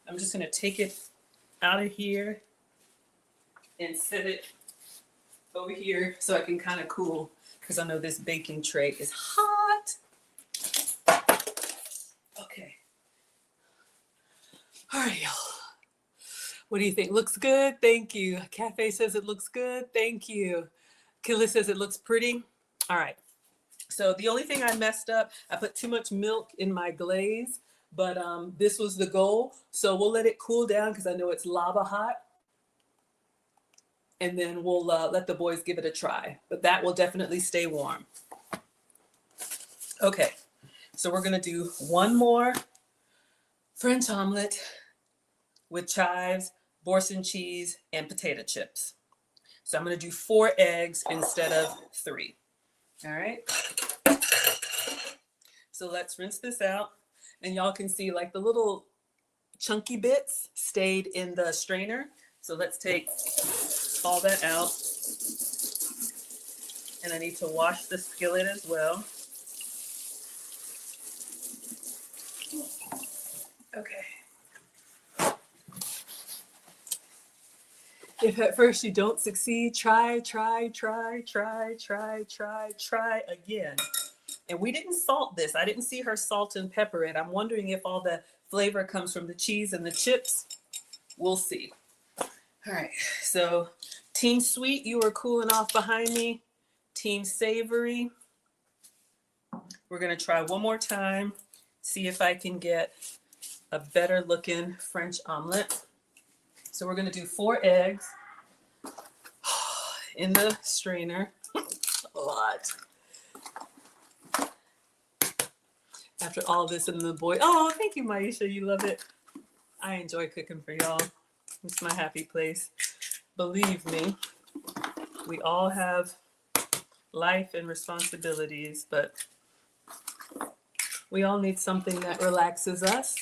I'm just gonna take it out of here and set it over here so I can kind of cool, because I know this baking tray is hot. Okay. All right, y'all. What do you think? Looks good? Thank you. Cafe says it looks good. Thank you. Killa says it looks pretty. All right. So the only thing I messed up, I put too much milk in my glaze, but this was the goal. So we'll let it cool down because I know it's lava hot. And then we'll let the boys give it a try. But that will definitely stay warm. Okay, so we're gonna do one more French omelet with chives, Boursin cheese, and potato chips. So I'm gonna do 4 eggs instead of 3. All right. So let's rinse this out. And y'all can see like the little chunky bits stayed in the strainer. So let's take all that out. And I need to wash the skillet as well. Okay. If at first you don't succeed, try again. And we didn't salt this. I didn't see her salt and pepper it. I'm wondering if all the flavor comes from the cheese and the chips. We'll see. All right, so Team Sweet, you were cooling off behind me. Team Savory, we're gonna try one more time, see if I can get a better looking French omelet. So we're gonna do 4 eggs in the strainer. A lot. After all this in the boil. Oh, thank you, Aisha. You love it. I enjoy cooking for y'all. It's my happy place. Believe me, we all have life and responsibilities, but we all need something that relaxes us,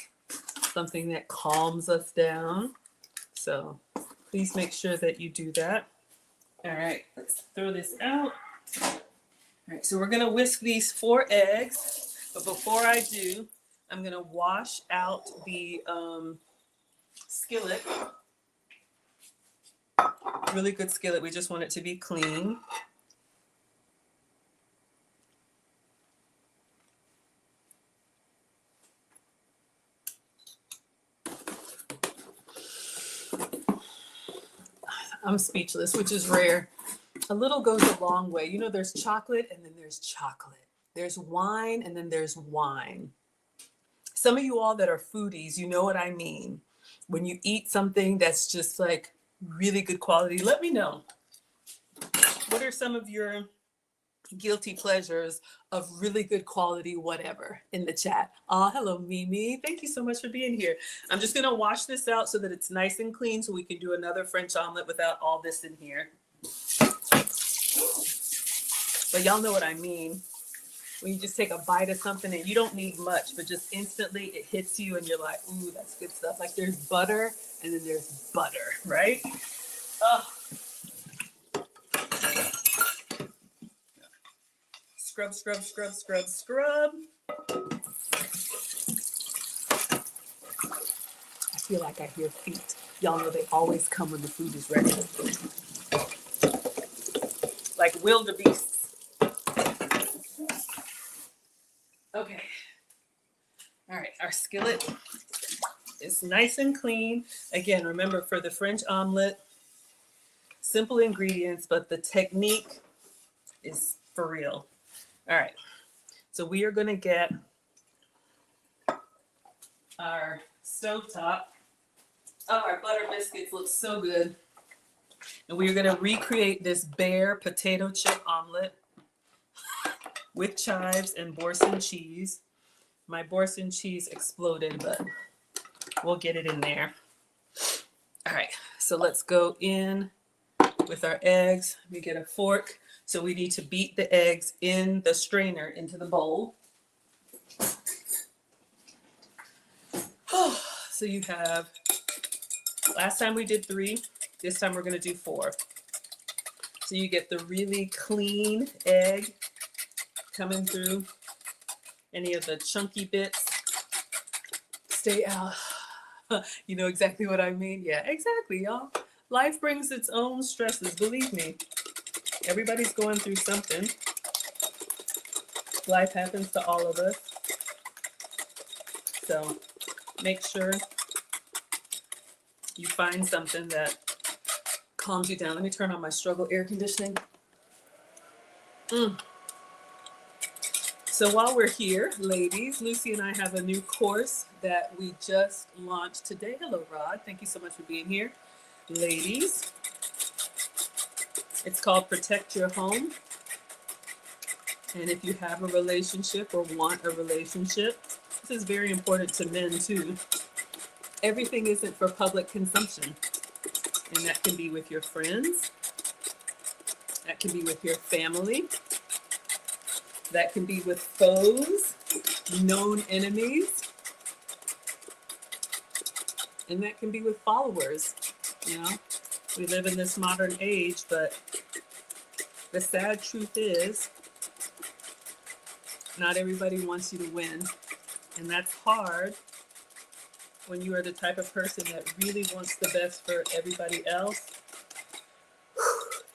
something that calms us down. So please make sure that you do that. All right, let's throw this out. All right, so we're gonna whisk these 4 eggs. But before I do, I'm gonna wash out the skillet. Really good skillet. We just want it to be clean. I'm speechless, which is rare. A little goes a long way. You know, there's chocolate and then there's chocolate. There's wine and then there's wine. Some of you all that are foodies, you know what I mean. When you eat something that's just like really good quality, let me know. What are some of your guilty pleasures of really good quality whatever in the chat? Oh, hello, Mimi. Thank you so much for being here. I'm just going to wash this out so that it's nice and clean so we can do another French omelet without all this in here. But y'all know what I mean. When you just take a bite of something and you don't need much, but just instantly it hits you and you're like, ooh, that's good stuff. Like there's butter and then there's butter, right? Oh. Scrub, scrub, scrub, scrub, scrub. I feel like I hear feet. Y'all know they always come when the food is ready. Like wildebeests. Okay. All right, our skillet is nice and clean. Again, remember for the French omelet, simple ingredients, but the technique is for real. All right, so we are gonna get our stovetop. Oh, our butter biscuits look so good. And we are gonna recreate this bare potato chip omelet with chives and Boursin cheese. My Boursin cheese exploded, but we'll get it in there. All right, so let's go in with our eggs. We get a fork. So we need to beat the eggs in the strainer into the bowl. So you have, last time we did 3, this time we're gonna do 4. So you get the really clean egg coming through. Any of the chunky bits stay out. You know exactly what I mean? Yeah, exactly, y'all. Life brings its own stresses, believe me. Everybody's going through something. Life happens to all of us. So make sure you find something that calms you down. Let me turn on my struggle air conditioning. So while we're here, ladies, Lucy and I have a new course that we just launched today. Hello, Rod. Thank you so much for being here. Ladies, it's called Protect Your Home. And if you have a relationship or want a relationship, this is very important to men too. Everything isn't for public consumption. And that can be with your friends. That can be with your family. That can be with foes. known enemies, and that can be with followers. You know, we live in this modern age, but the sad truth is not everybody wants you to win, and that's hard when you are the type of person that really wants the best for everybody else,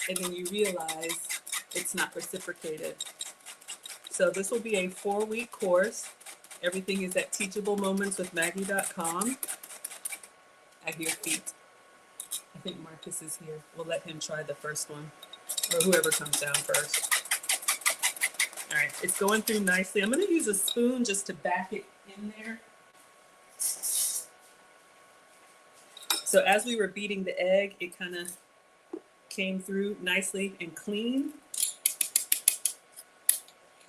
and then you realize it's not reciprocated. So this will be a 4-week course. Everything is at teachablemomentswithmaggie.com. I hear feet. I think Marcus is here. We'll let him try the first one, or whoever comes down first. All right, it's going through nicely. I'm going to use a spoon just to back it in there. So as we were beating the egg, it kind of came through nicely and clean.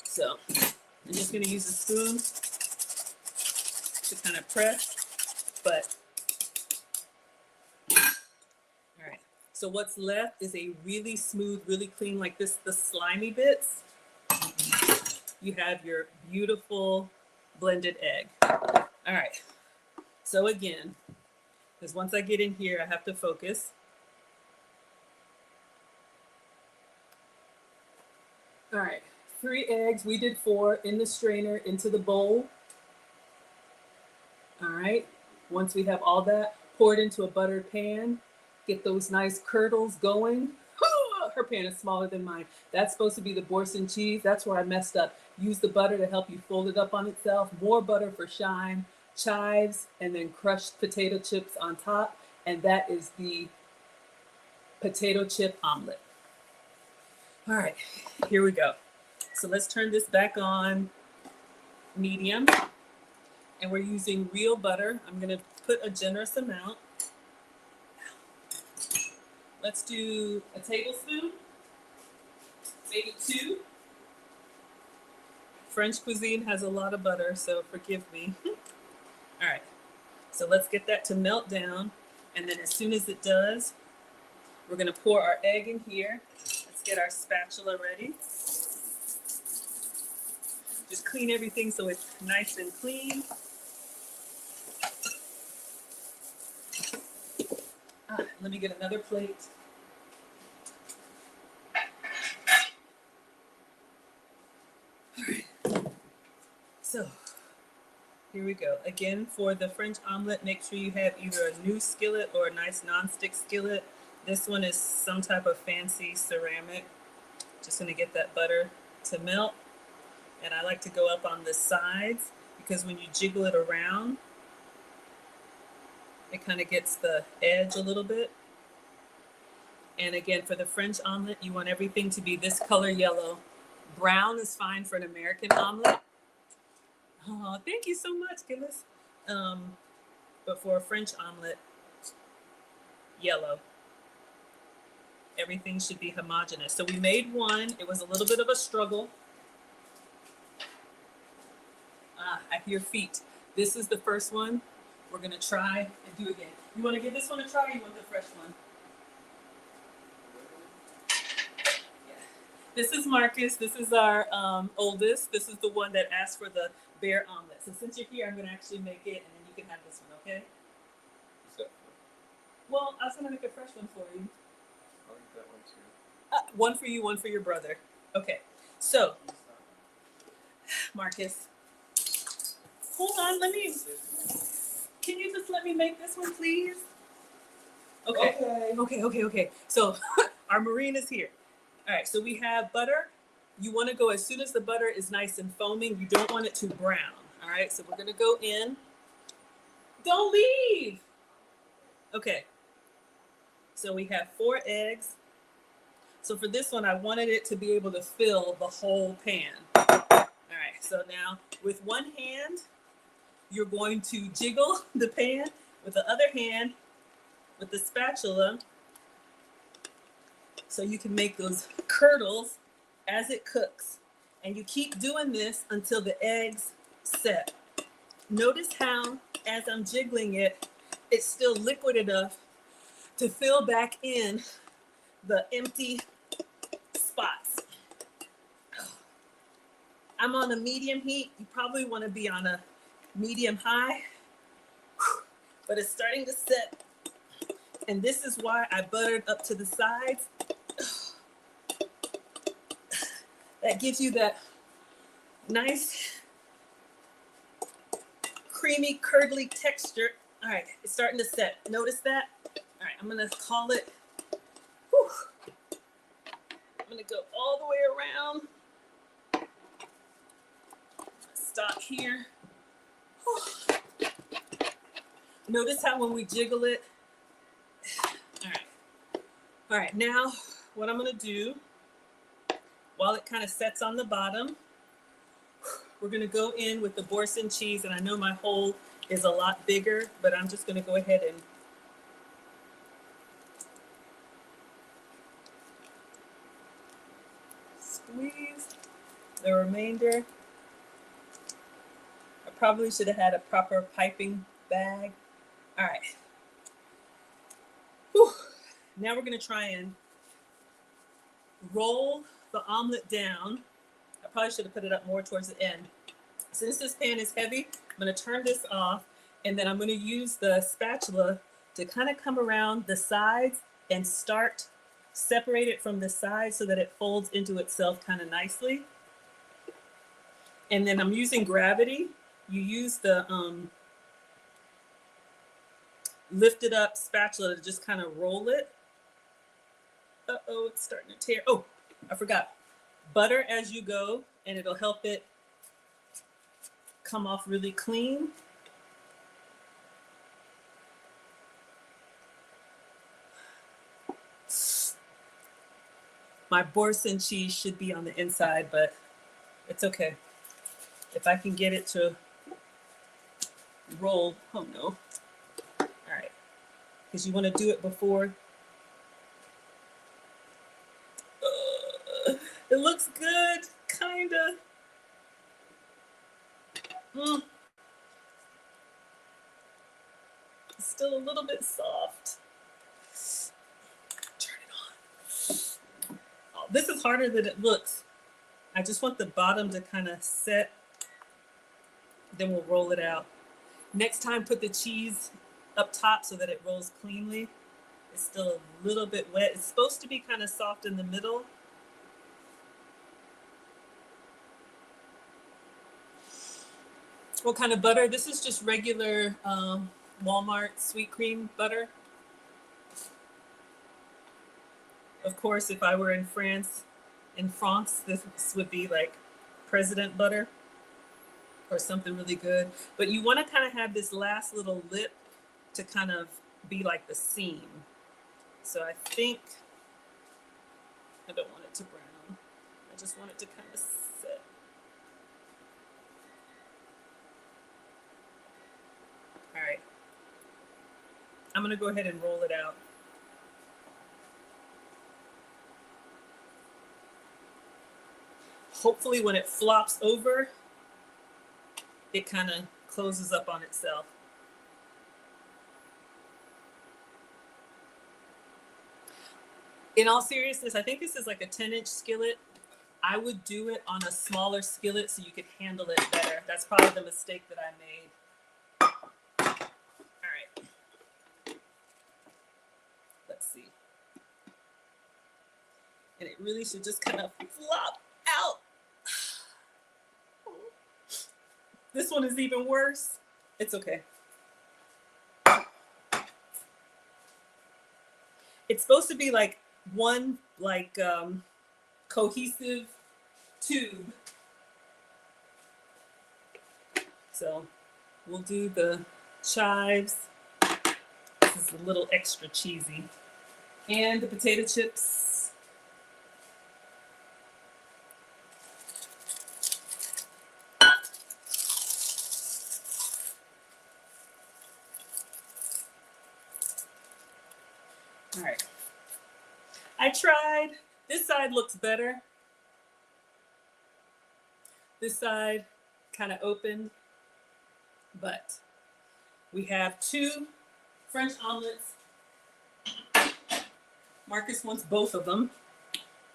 So I'm just going to use a spoon to kind of press, but all right. So what's left is a really smooth, really clean, like this, the slimy bits. You have your beautiful blended egg. All right. So again, because once I get in here, I have to focus. All right, 3 eggs. We did 4 in the strainer into the bowl. All right. Once we have all that, pour it into a buttered pan. Get those nice curdles going. Her pan is smaller than mine. That's supposed to be the Boursin cheese. That's where I messed up. Use the butter to help you fold it up on itself. More butter for shine. Chives, and then crushed potato chips on top. And that is the potato chip omelet. All right, here we go. So let's turn this back on medium. And we're using real butter. I'm going to put a generous amount. Let's do a tablespoon, maybe 2. French cuisine has a lot of butter, so forgive me. All right, so let's get that to melt down. And then as soon as it does, we're going to pour our egg in here. Let's get our spatula ready. Just clean everything so it's nice and clean. Let me get another plate. All right. So here we go. Again, for the French omelet, make sure you have either a new skillet or a nice nonstick skillet. This one is some type of fancy ceramic. Just gonna get that butter to melt. And I like to go up on the sides because when you jiggle it around, it kind of gets the edge a little bit. And again, for the French omelet, you want everything to be this color yellow. Brown is fine for an American omelet. Oh, thank you so much, Gillis. But for a French omelet, yellow. Everything should be homogeneous. So we made one. It was a little bit of a struggle. I hear feet. This is the first one. We're going to try and do again. You want to give this one a try, or you want the fresh one? Yeah. This is Marcus. This is our oldest. This is the one that asked for the bear omelet. So since you're here, I'm going to actually make it, and then you can have this one, okay? Well, I was going to make a fresh one for you. I'll eat that one too. One for you, one for your brother. Okay. So, Marcus, hold on. Can you just let me make this one, please? Okay. So, our Marine is here. All right. So we have butter. You want to go as soon as the butter is nice and foaming. You don't want it too brown. All right. So we're going to go in. Don't leave. Okay. So we have 4 eggs. So for this one, I wanted it to be able to fill the whole pan. All right. So now with one hand, you're going to jiggle the pan. With the other hand, with the spatula, so you can make those curdles as it cooks. And you keep doing this until the eggs set. Notice how, as I'm jiggling it, it's still liquid enough to fill back in the empty spots. I'm on a medium heat. You probably want to be on a medium high, but it's starting to set. And this is why I buttered up to the sides. That gives you that nice, creamy, curdly texture. All right, it's starting to set. Notice that? All right, I'm gonna call it. Whew. I'm gonna go all the way around. Stop here. Whew. Notice how when we jiggle it. All right. All right, now what I'm gonna do, while it kind of sets on the bottom, we're gonna go in with the Boursin cheese, and I know my hole is a lot bigger, but I'm just gonna go ahead and squeeze the remainder. I probably should have had a proper piping bag. All right. Whew. Now we're gonna try and roll the omelet down. I probably should have put it up more towards the end. Since this pan is heavy, I'm gonna turn this off, and then I'm gonna use the spatula to kind of come around the sides and start separate it from the sides so that it folds into itself kind of nicely. And then I'm using gravity. You use the lifted up spatula to just kind of roll it. Uh-oh, it's starting to tear. Oh, I forgot. Butter as you go, and it'll help it come off really clean. My Boursin cheese should be on the inside, but it's okay. If I can get it to roll, oh no. All right, because you want to do it before. It looks good, kinda. It's still a little bit soft. Turn it on. Oh, this is harder than it looks. I just want the bottom to kind of set. Then we'll roll it out. Next time, put the cheese up top so that it rolls cleanly. It's still a little bit wet. It's supposed to be kind of soft in the middle. What kind of butter? This is just regular Walmart sweet cream butter. Of course, if I were in France, this would be like President butter or something really good. But you want to kind of have this last little lip to kind of be like the seam. So I think I don't want it to brown. I just want it to kind of set. All right. I'm gonna go ahead and roll it out. Hopefully when it flops over, it kind of closes up on itself. In all seriousness, I think this is like a 10-inch skillet. I would do it on a smaller skillet so you could handle it better. That's probably the mistake that I made. And it really should just kind of flop out. This one is even worse. It's okay. It's supposed to be like one cohesive tube. So we'll do the chives. This is a little extra cheesy. And the potato chips. All right. I tried. This side looks better. This side kind of opened, but we have 2 French omelets. Marcus wants both of them.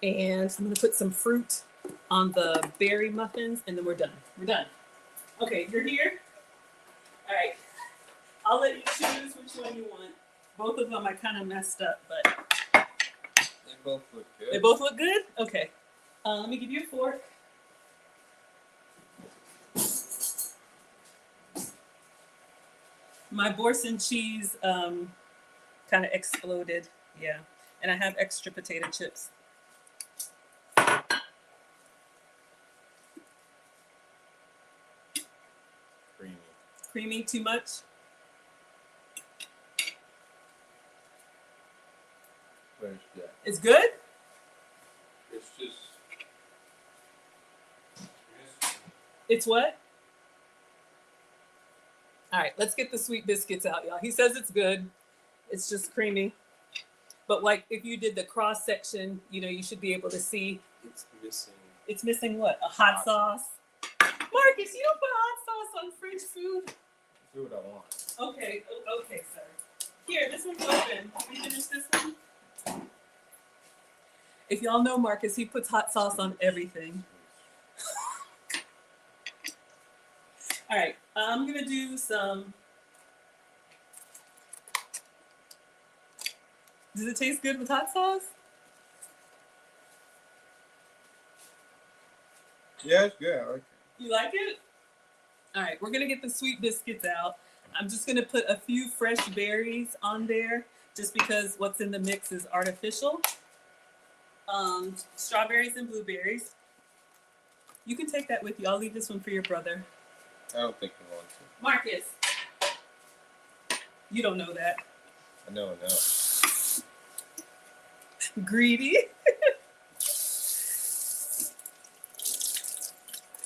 And I'm gonna put some fruit on the berry muffins, and then we're done. We're done. Okay, you're here. All right. I'll let you choose which one you want. Both of them I kind of messed up, but they both look good. They both look good? Okay. Let me give you a fork. My Borson cheese kind of exploded. Yeah. And I have extra potato chips. Creamy. Creamy too much? But it's good. It's good? It's just... It's what? All right, let's get the sweet biscuits out, y'all. He says it's good. It's just creamy. But like if you did the cross section, you know, you should be able to see. It's missing. It's missing what? A hot sauce? Marcus, you don't put hot sauce on French food. Do what I want. Okay, okay, sir. Here, this one's open. Can we finish this one? If y'all know Marcus, he puts hot sauce on everything. All right, I'm gonna do some. Does it taste good with hot sauce? Yeah, it's good. I like it. You like it? All right, we're gonna get the sweet biscuits out. I'm just gonna put a few fresh berries on there just because what's in the mix is artificial. Strawberries and blueberries. You can take that with you. I'll leave this one for your brother. I don't think I want to. Marcus, you don't know that. I know. Greedy.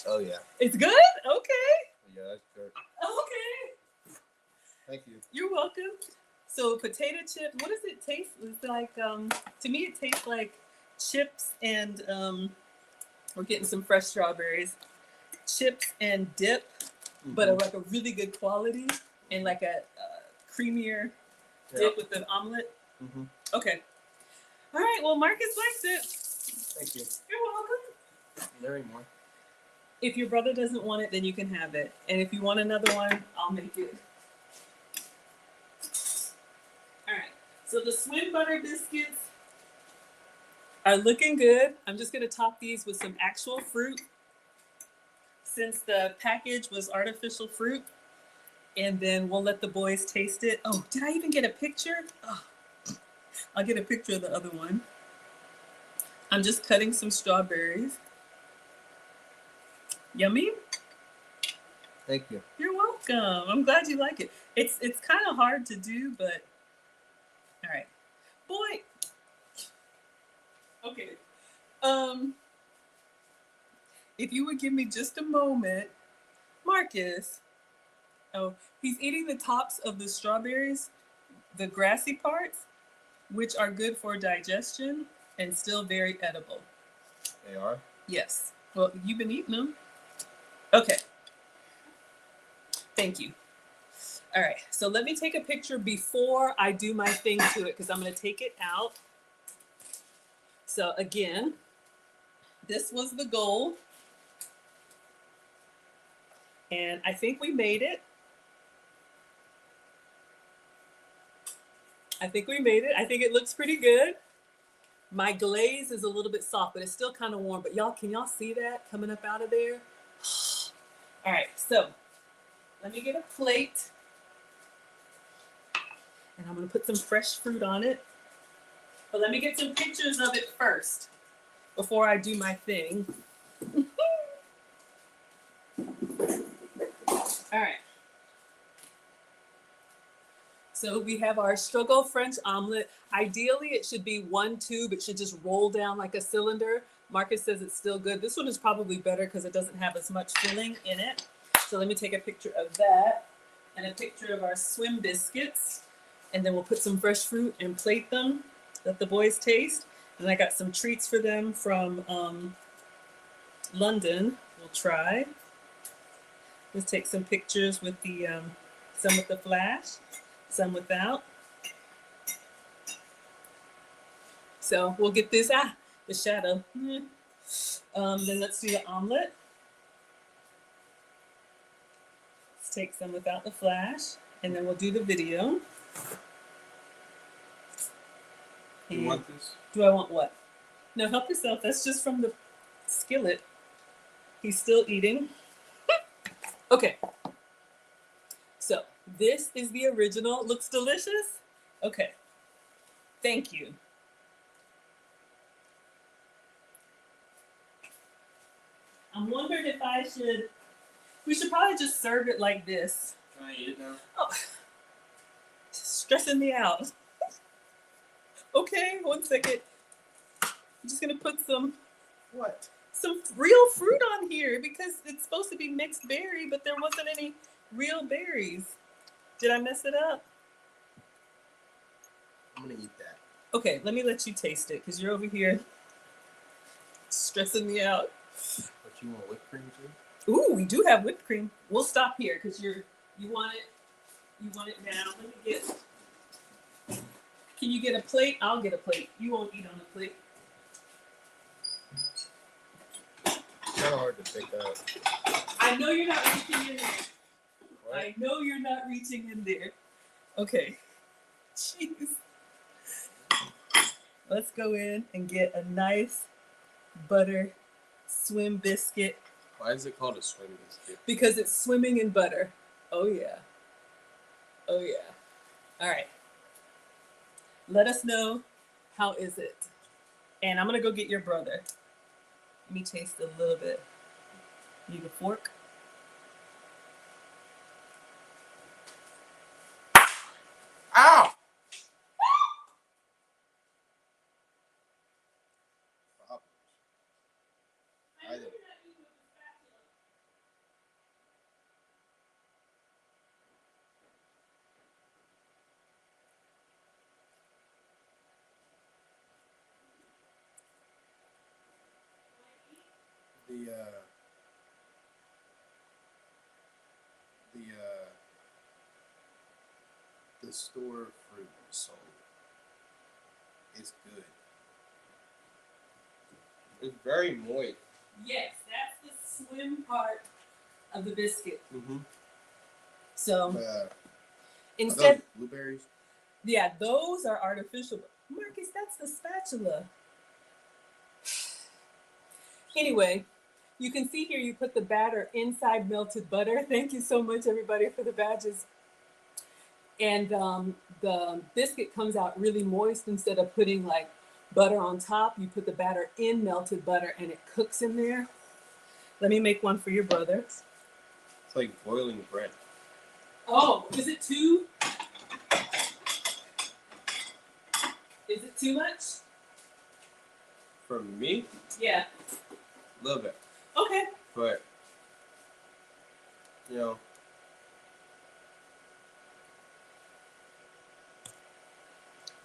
Oh, yeah. It's good? Okay. Yeah, that's good. Okay. Thank you. You're welcome. So potato chip, what does it taste? It's like, to me it tastes like chips and, we're getting some fresh strawberries. Chips and dip, but like a really good quality and like a creamier dip with an omelet. Okay. All right, well, Marcus likes it. Thank you. You're welcome. There any more? If your brother doesn't want it, then you can have it. And if you want another one, I'll make it. All right, so the swim butter biscuits are looking good. I'm just gonna top these with some actual fruit since the package was artificial fruit. And then we'll let the boys taste it. Oh, did I even get a picture? Oh, I'll get a picture of the other one. I'm just cutting some strawberries. Yummy? Thank you. You're welcome. I'm glad you like it. It's kind of hard to do, but all right. Boy. Okay. If you would give me just a moment, Marcus. Oh, he's eating the tops of the strawberries, the grassy parts, which are good for digestion and still very edible. They are? Yes. Well, you've been eating them. Okay. Thank you. All right. So let me take a picture before I do my thing to it because I'm going to take it out. So again, this was the goal. And I think we made it. I think it looks pretty good. My glaze is a little bit soft, but it's still kind of warm. But y'all, can y'all see that coming up out of there? All right, so let me get a plate. And I'm gonna put some fresh fruit on it. But let me get some pictures of it first before I do my thing. All right. So we have our struggle French omelet. Ideally, it should be one tube. It should just roll down like a cylinder. Marcus says it's still good. This one is probably better because it doesn't have as much filling in it. So let me take a picture of that and a picture of our swim biscuits. And then we'll put some fresh fruit and plate them, let the boys taste. And I got some treats for them from London. We'll try. Let's take some pictures with the, some with the flash, some without. So we'll get this, the shadow. Then let's do the omelet. Let's take some without the flash, and then we'll do the video. You want this? Do I want what? No, help yourself. That's just from the skillet. He's still eating. Okay. So this is the original. Looks delicious. Okay. Thank you. I'm wondering if we should probably just serve it like this. Can I eat it now? Oh, stressing me out. Okay, 1 second. I'm just gonna put some real fruit on here because it's supposed to be mixed berry, but there wasn't any real berries. Did I mess it up? I'm gonna eat that. Okay, let me let you taste it because you're over here stressing me out. But you want whipped cream too? Ooh, we do have whipped cream. We'll stop here because you want it now. Let me get. Can you get a plate? I'll get a plate. You won't eat on a plate. It's kind of hard to pick up. I know you're not reaching in there. What? I know you're not reaching in there. Okay. Jeez. Let's go in and get a nice butter swim biscuit. Why is it called a swim biscuit? Because it's swimming in butter. Oh, yeah. Oh, yeah. All right. Let us know, how is it? And I'm going to go get your brother. Let me taste a little bit. Need a fork? Ow! The store fruit sold. It's good. It's very moist. Yes, that's the swim part of the biscuit. Mm-hmm. So instead, instead, blueberries. Yeah, those are artificial. Marcus, that's the spatula. Anyway, you can see here you put the batter inside melted butter. Thank you so much, everybody, for the badges. And the biscuit comes out really moist. Instead of putting like butter on top, you put the batter in melted butter and it cooks in there. Let me make one for your brother. It's like boiling bread. Oh, is it too? Is it too much? For me? Yeah. A little bit. Okay. But, you know.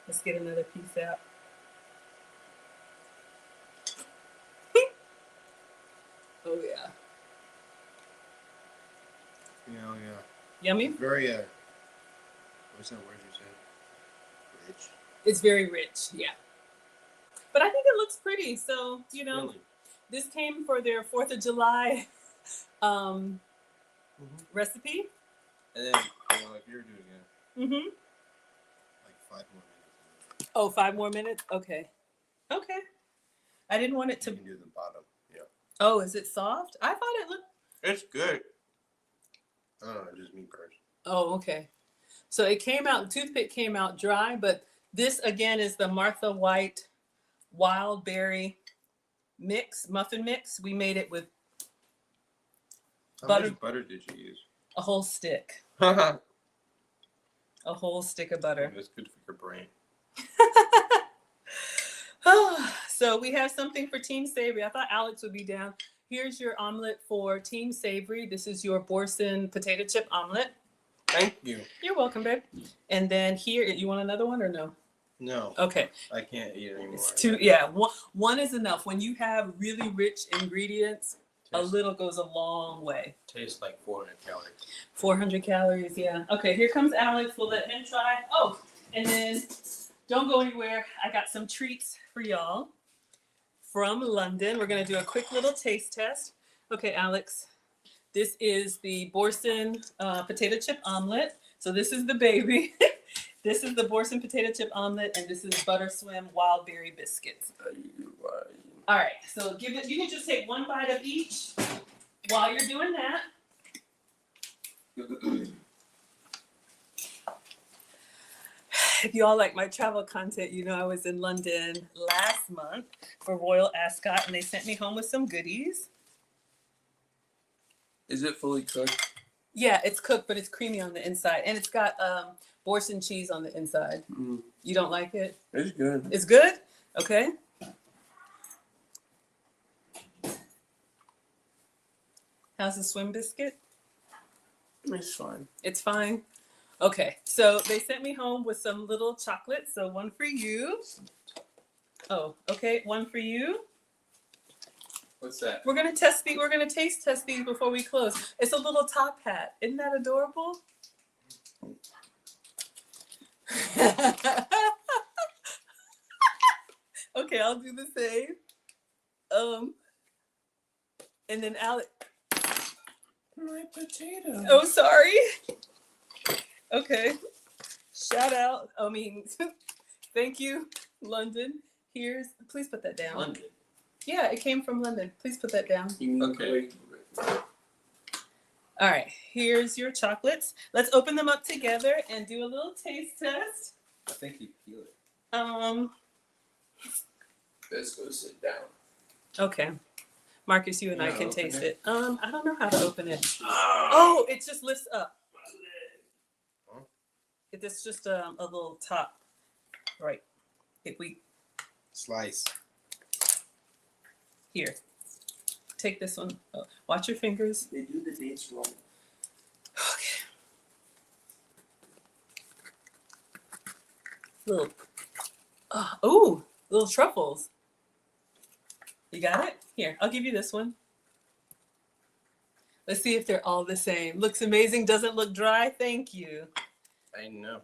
Let's get another piece out. Oh, yeah. Yeah. Yummy? Very, what's that word you said? Rich. It's very rich, yeah. But I think it looks pretty. So, you know, Really? This came for their 4th of July recipe. And then, if you're doing it, Mm-hmm. like 5 more minutes. Oh, 5 more minutes? Okay. Okay. I didn't want it to. You can do the bottom. Yeah. Oh, is it soft? I thought it looked. It's good. I don't know, just me personally. Oh, okay. So it came out, toothpick came out dry, but this again is the Martha White wild berry muffin mix. We made it with How butter. much butter did you use? A whole stick. That's A whole stick of butter. good for your brain. So we have something for Team Savory. I thought Alex would be down. Here's your omelet for Team Savory. This is your Borson potato chip omelet. Thank you. You're welcome, babe. And then here, you want another one or no? No. Okay. I can't eat anymore. It's too, yeah. One is enough. When you have really rich ingredients, a little goes a long way. Tastes like 400 calories. 400 calories, yeah. Okay, here comes Alex. We'll let him try. Oh, and then don't go anywhere. I got some treats for y'all from London. We're going to do a quick little taste test. Okay, Alex, this is the Boursin potato chip omelet. So this is the baby. This is the Boursin potato chip omelet, and this is Butter Swim wild berry biscuits. All right, so give it. You can just take one bite of each while you're doing that. If you all like my travel content, you know I was in London last month for Royal Ascot, and they sent me home with some goodies. Is it fully cooked? Yeah, it's cooked, but it's creamy on the inside, and it's got Boursin cheese on the inside. Mm. You don't like it? It's good. It's good? Okay. How's the swim biscuit? It's fine. It's fine. Okay, so they sent me home with some little chocolates. So one for you. Oh, okay, one for you. What's that? We're gonna test these. We're gonna taste test these before we close. It's a little top hat. Isn't that adorable? Okay, I'll do the same. And then Alex. My potato. Oh, sorry. Okay. Shout out. Thank you, London. Please put that down. London. Yeah, it came from London. Please put that down. Okay. All right, here's your chocolates. Let's open them up together and do a little taste test. I think you feel it. Let's go sit down. Okay. Marcus, you and I Yeah, can open taste it. it. I don't know how to open it. Oh, it just lifts up. Huh? It's just a little top. Right. If we Slice. here. Take this one. Oh, watch your fingers. They do the dates wrong. Okay. Little truffles. You got it? Here, I'll give you this one. Let's see if they're all the same. Looks amazing. Doesn't look dry. Thank you. I know.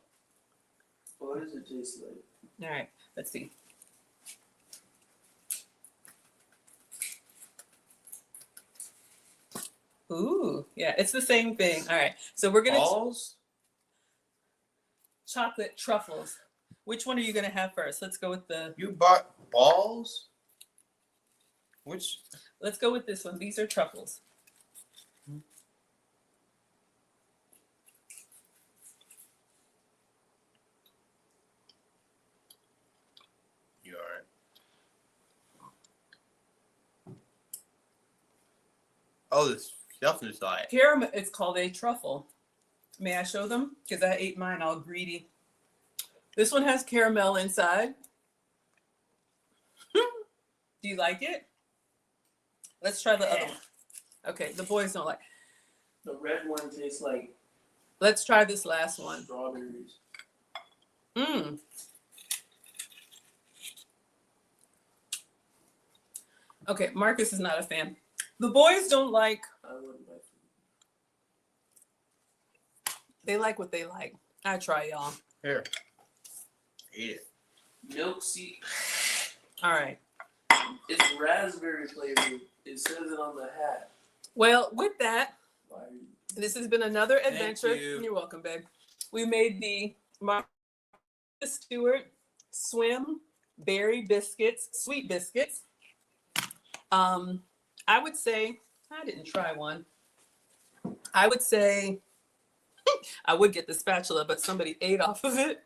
What does it taste like? All right, let's see. Ooh, yeah, it's the same thing. All right, so we're gonna Balls? chocolate truffles. Which one are you gonna have first? Let's go with You bought balls? Which? let's go with this one. These are truffles. You alright? Oh, this stuff inside. Caramel. It's called a truffle. May I show them? Because I ate mine all greedy. This one has caramel inside. Do you like it? Let's try the other one. Okay, the boys don't like. The red one tastes like Let's try this last one. strawberries. Mmm. Okay, Marcus is not a fan. The boys don't like. I wouldn't like They like what they like. I try, y'all. Here. Eat it. milk seed. All right. It's raspberry flavored. It says it on the hat. Well, with that, Why are you- this has been another Thank adventure. you. You're welcome, babe. We made the Martha Stewart Swim Berry Biscuits, sweet biscuits. I would say, I didn't try one. I would say, I would get the spatula, but somebody ate off of it.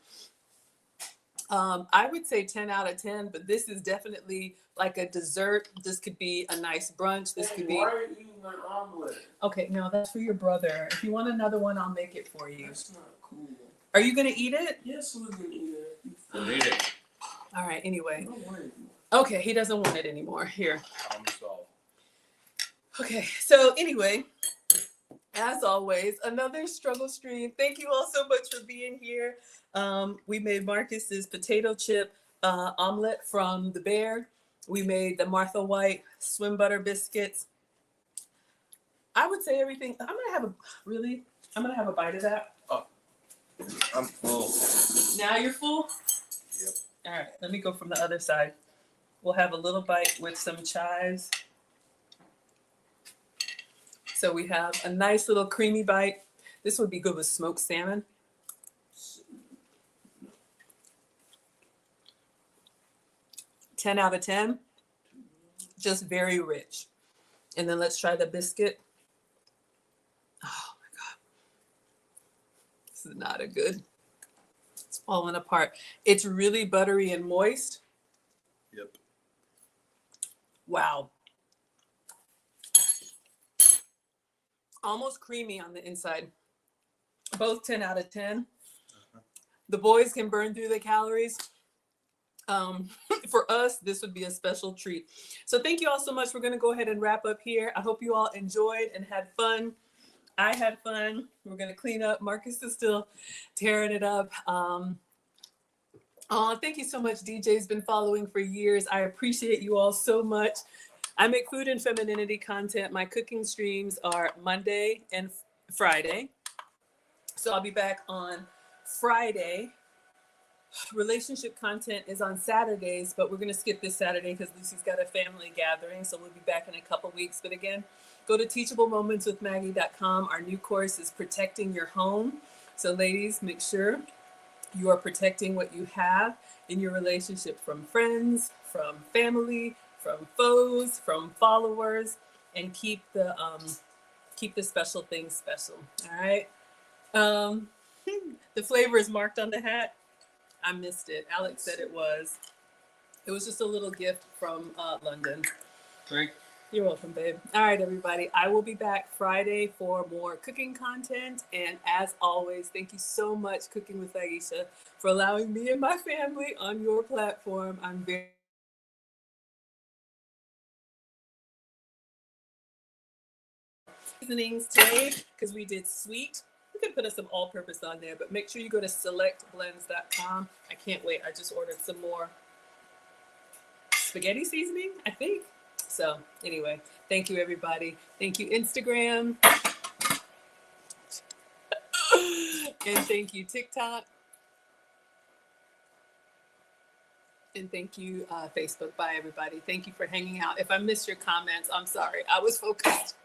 I would say 10 out of 10, but this is definitely like a dessert. This could be a nice brunch. This could be. Why are you eating an omelet? Okay, no, that's for your brother. If you want another one, I'll make it for you. That's not cool. Are you going to eat it? Yes, we can eat it. Eat it. All right, I anyway. don't want it anymore. Okay, he doesn't want it anymore. Here. Problem solved. Okay, so anyway, as always, another struggle stream. Thank you all so much for being here. We made Marcus's potato chip omelet from the bear. We made the Martha White swim butter biscuits. I would say everything. I'm gonna have a bite of that. I'm full. Now you're full? Yep. All right, let me go from the other side. We'll have a little bite with some chives. So we have a nice little creamy bite. This would be good with smoked salmon. Ten out of 10. Just very rich. And then let's try the biscuit. Oh my God. This is not a good. It's falling apart. It's really buttery and moist. Yep. Wow. Almost creamy on the inside. Both 10 out of 10. The boys can burn through the calories. For us, this would be a special treat. So thank you all so much. We're going to go ahead and wrap up here. I hope you all enjoyed and had fun. I had fun. We're going to clean up. Marcus is still tearing it up. Thank you so much. DJ's been following for years. I appreciate you all so much. I make food and femininity content. My cooking streams are Monday and Friday. So I'll be back on Friday. Relationship content is on Saturdays, but we're going to skip this Saturday because Lucy's got a family gathering. So we'll be back in a couple weeks. But again, go to teachablemomentswithmaggie.com. Our new course is Protecting Your Home. So ladies, make sure you are protecting what you have in your relationship from friends, from family, from foes, from followers, and keep the special things special. All right. The flavor is marked on the hat. I missed it. Alex said it was. It was just a little gift from London. Thank You're welcome, babe. All right, everybody. I will be back Friday for more cooking content. And as always, thank you so much, Cooking with Aisha, for allowing me and my family on your platform. I'm very seasonings today because we did sweet. You could put some all-purpose on there, but make sure you go to selectblends.com. I can't wait. I just ordered some more spaghetti seasoning, I think. So anyway, thank you, everybody. Thank you, Instagram. And thank you, TikTok. And thank you, Facebook. Bye, everybody. Thank you for hanging out. If I missed your comments, I'm sorry. I was focused